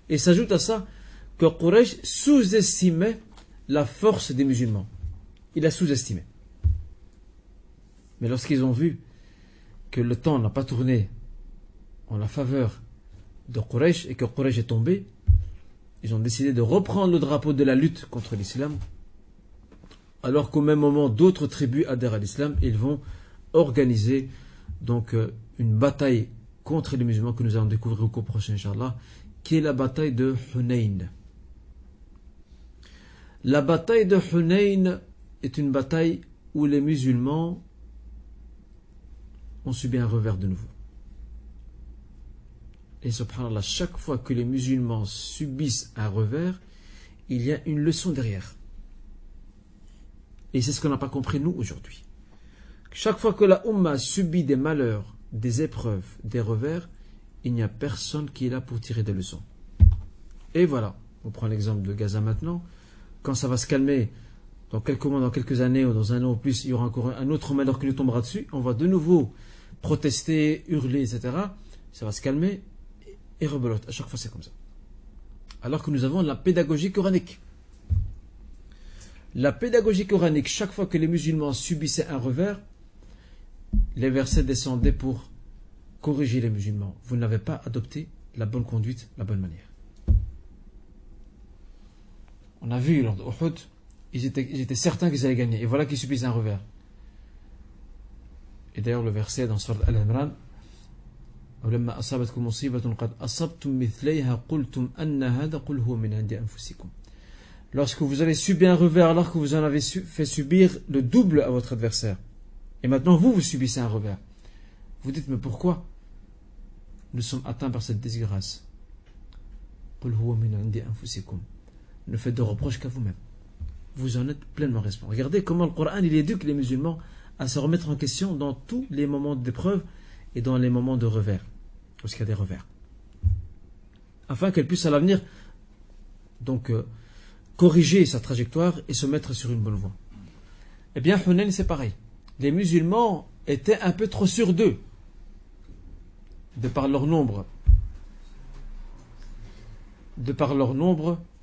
Speaker 1: Et s'ajoute à ça que Quraysh sous-estimait la force des musulmans. Il a sous-estimé. Mais lorsqu'ils ont vu que le temps n'a pas tourné en la faveur de Quraysh et que Quraysh est tombé, ils ont décidé de reprendre le drapeau de la lutte contre l'islam, alors qu'au même moment d'autres tribus adhèrent à l'islam. Ils vont organiser donc une bataille contre les musulmans que nous allons découvrir au cours prochain, Inch'Allah, qui est la bataille de Hunayn. La bataille de Hunayn est une bataille où les musulmans ont subi un revers de nouveau. Et subhanallah, chaque fois que les musulmans subissent un revers, il y a une leçon derrière. Et c'est ce qu'on n'a pas compris nous aujourd'hui. Chaque fois que la Ummah subit des malheurs, des épreuves, des revers, il n'y a personne qui est là pour tirer des leçons. Et voilà, on prend l'exemple de Gaza maintenant. Quand ça va se calmer, dans quelques mois, dans quelques années, ou dans un an ou plus, il y aura encore un autre malheur qui nous tombera dessus. On va de nouveau protester, hurler, etc. Ça va se calmer et rebelote. À chaque fois, c'est comme ça. Alors que nous avons la pédagogie coranique. La pédagogie coranique, chaque fois que les musulmans subissaient un revers, les versets descendaient pour corriger les musulmans. Vous n'avez pas adopté la bonne conduite, la bonne manière. On a vu lors de Uhud, ils étaient certains qu'ils allaient gagner. Et voilà qu'ils subissent un revers. Et d'ailleurs, le verset dans Surat Al-Imran, lorsque vous avez subi un revers alors que vous en avez fait subir le double à votre adversaire, et maintenant vous subissez un revers, vous dites mais pourquoi? nous sommes atteints par cette disgrâce. Qul huwa min indi anfusikum. Ne faites de reproches qu'à vous-même. Vous en êtes pleinement responsable. Regardez comment le Coran il éduque les musulmans à se remettre en question dans tous les moments d'épreuve et dans les moments de revers, parce qu'il y a des revers, afin qu'elle puisse à l'avenir donc corriger sa trajectoire et se mettre sur une bonne voie. Eh bien, Hunayn, c'est pareil. Les musulmans étaient un peu trop sûrs d'eux, de par leur nombre.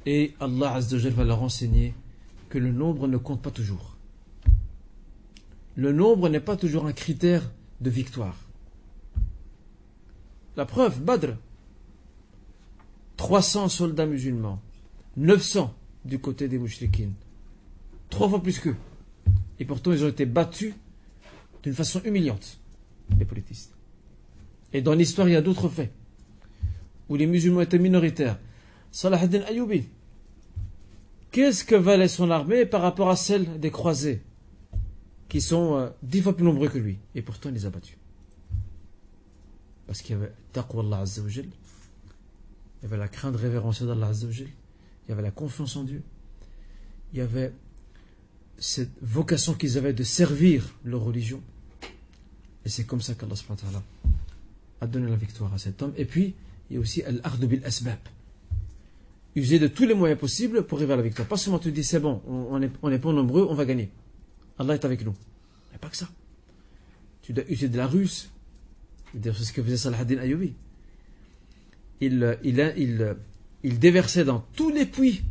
Speaker 1: Et Allah Azza wa Jalla va leur enseigner que le nombre ne compte pas toujours. Le nombre n'est pas toujours un critère de victoire. La preuve, Badr, 300 soldats musulmans, 900 du côté des mouchriquines, 3 fois plus qu'eux. Et pourtant, ils ont été battus d'une façon humiliante, les politistes. Et dans l'histoire, il y a d'autres faits où les musulmans étaient minoritaires. Salah ad-Din Ayyubi, qu'est-ce que valait son armée par rapport à celle des croisés, qui sont 10 fois plus nombreux que lui, et pourtant il les a battus. Parce qu'il y avait taqwa Allah Azza wa Jal, il y avait la crainte révérentielle d'Allah Azza wa Jal, il y avait la confiance en Dieu, il y avait cette vocation qu'ils avaient de servir leur religion, et c'est comme ça qu'Allah subhanahu wa ta'ala a donné la victoire à cet homme. Et puis il y a aussi al-akhd bil asbab, user de tous les moyens possibles pour arriver à la victoire. Pas seulement tu dis c'est bon, on est pas nombreux, on va gagner, Allah est avec nous. Il n'y a pas que ça. Tu dois user de la ruse. C'est ce que faisait Salah ad-Din Ayyubi. Il déversait dans tous les puits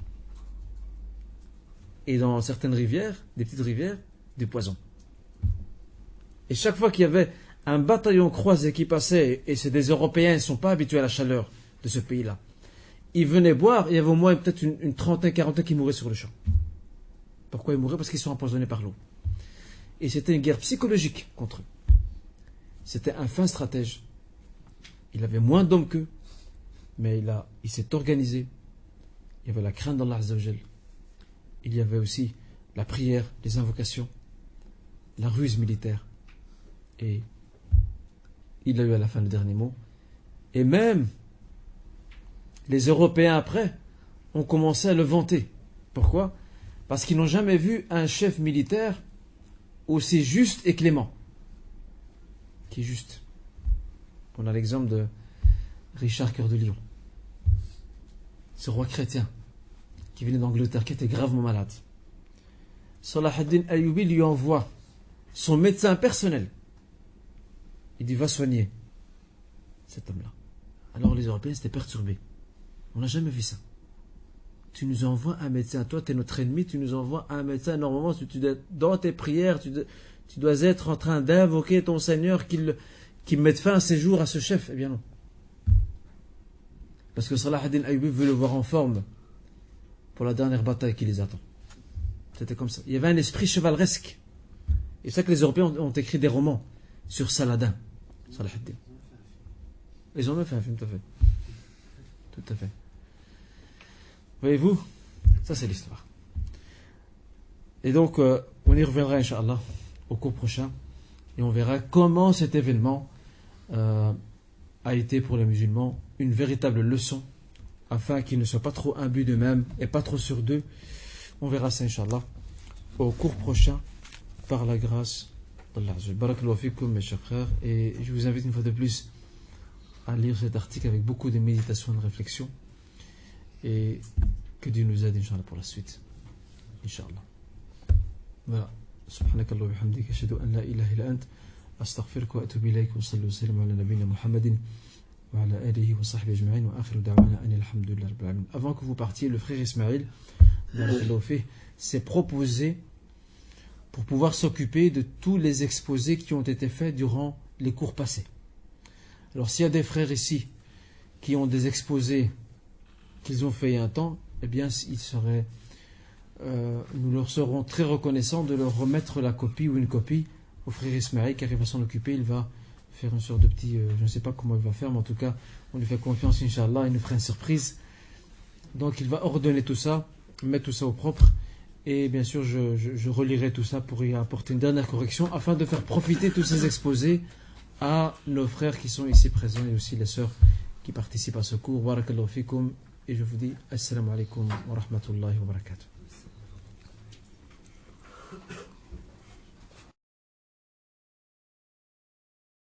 Speaker 1: et dans certaines rivières, des petites rivières, du poison. Et chaque fois qu'il y avait un bataillon croisé qui passait, et c'est des Européens, ils ne sont pas habitués à la chaleur de ce pays-là, ils venaient boire, et il y avait au moins peut-être une trentaine, quarantaine qui mouraient sur le champ. Pourquoi ils mouraient? Parce qu'ils sont empoisonnés par l'eau. Et c'était une guerre psychologique contre eux. C'était un fin stratège. Il avait moins d'hommes qu'eux, mais il s'est organisé. Il y avait la crainte d'Allah Azza wa Jal. Il y avait aussi la prière, les invocations, la ruse militaire. Et il a eu à la fin le dernier mot. Et même les Européens après ont commencé à le vanter. Pourquoi? Parce qu'ils n'ont jamais vu un chef militaire aussi juste et clément. Qui est juste. On a l'exemple de Richard Cœur de Lion, ce roi chrétien qui venait d'Angleterre, qui était gravement malade. Salah ad-Din Ayyubi lui envoie son médecin personnel. Il dit va soigner cet homme-là. Alors les Européens s'étaient perturbés. On n'a jamais vu ça. Tu nous envoies un médecin, toi tu es notre ennemi, tu nous envoies un médecin. Normalement, dans tes prières, tu dois être en train d'invoquer ton Seigneur qu'il mette fin à ses jours à ce chef. Eh bien non. Parce que Salah ad-Din Ayyubi veut le voir en forme pour la dernière bataille qui les attend. C'était comme ça. Il y avait un esprit chevaleresque. Et c'est ça que les Européens ont écrit des romans sur Saladin. Salah ad-Din. Ils ont même fait un film, tout à fait. Tout à fait. Voyez-vous, ça c'est l'histoire. Et donc, on y reviendra, Inch'Allah, au cours prochain, et on verra comment cet événement a été pour les musulmans une véritable leçon, afin qu'ils ne soient pas trop imbus d'eux-mêmes et pas trop sûrs d'eux. On verra ça, Inch'Allah, au cours prochain, par la grâce d'Allah. Barakallahu fikum, mes chers frères, et je vous invite une fois de plus à lire cet article avec beaucoup de méditation et de réflexion. Et que Dieu nous aide, Inch'Allah, pour la suite. Inch'Allah. Voilà. سبحانك اللهم وبحمدك أشهد أن لا إله إلا أنت أستغفرك وأتوب إليك وصلي وسلم على نبينا محمد وعلى آله وصحبه أجمعين وآخر دعوانا أن الحمد لله رب العالمين. Avant que vous partiez, le frère Ismaël s'est proposé pour pouvoir s'occuper de tous les exposés qui ont été faits durant les cours passés. Alors s'il y a des frères ici qui ont des exposés qu'ils ont fait il y a un temps, eh bien nous leur serons très reconnaissants de leur remettre la copie ou une copie au frère Ismaël, car il va s'en occuper. Il va faire une sorte de petit, je ne sais pas comment il va faire, mais en tout cas on lui fait confiance, Inch'Allah, il nous fera une surprise. Donc il va ordonner tout ça, mettre tout ça au propre, et bien sûr je relirai tout ça pour y apporter une dernière correction afin de faire profiter tous ces exposés à nos frères qui sont ici présents et aussi les sœurs qui participent à ce cours. Barakallahu fikum. Et je vous dis assalamu alaikum wa rahmatullahi wa barakatuh.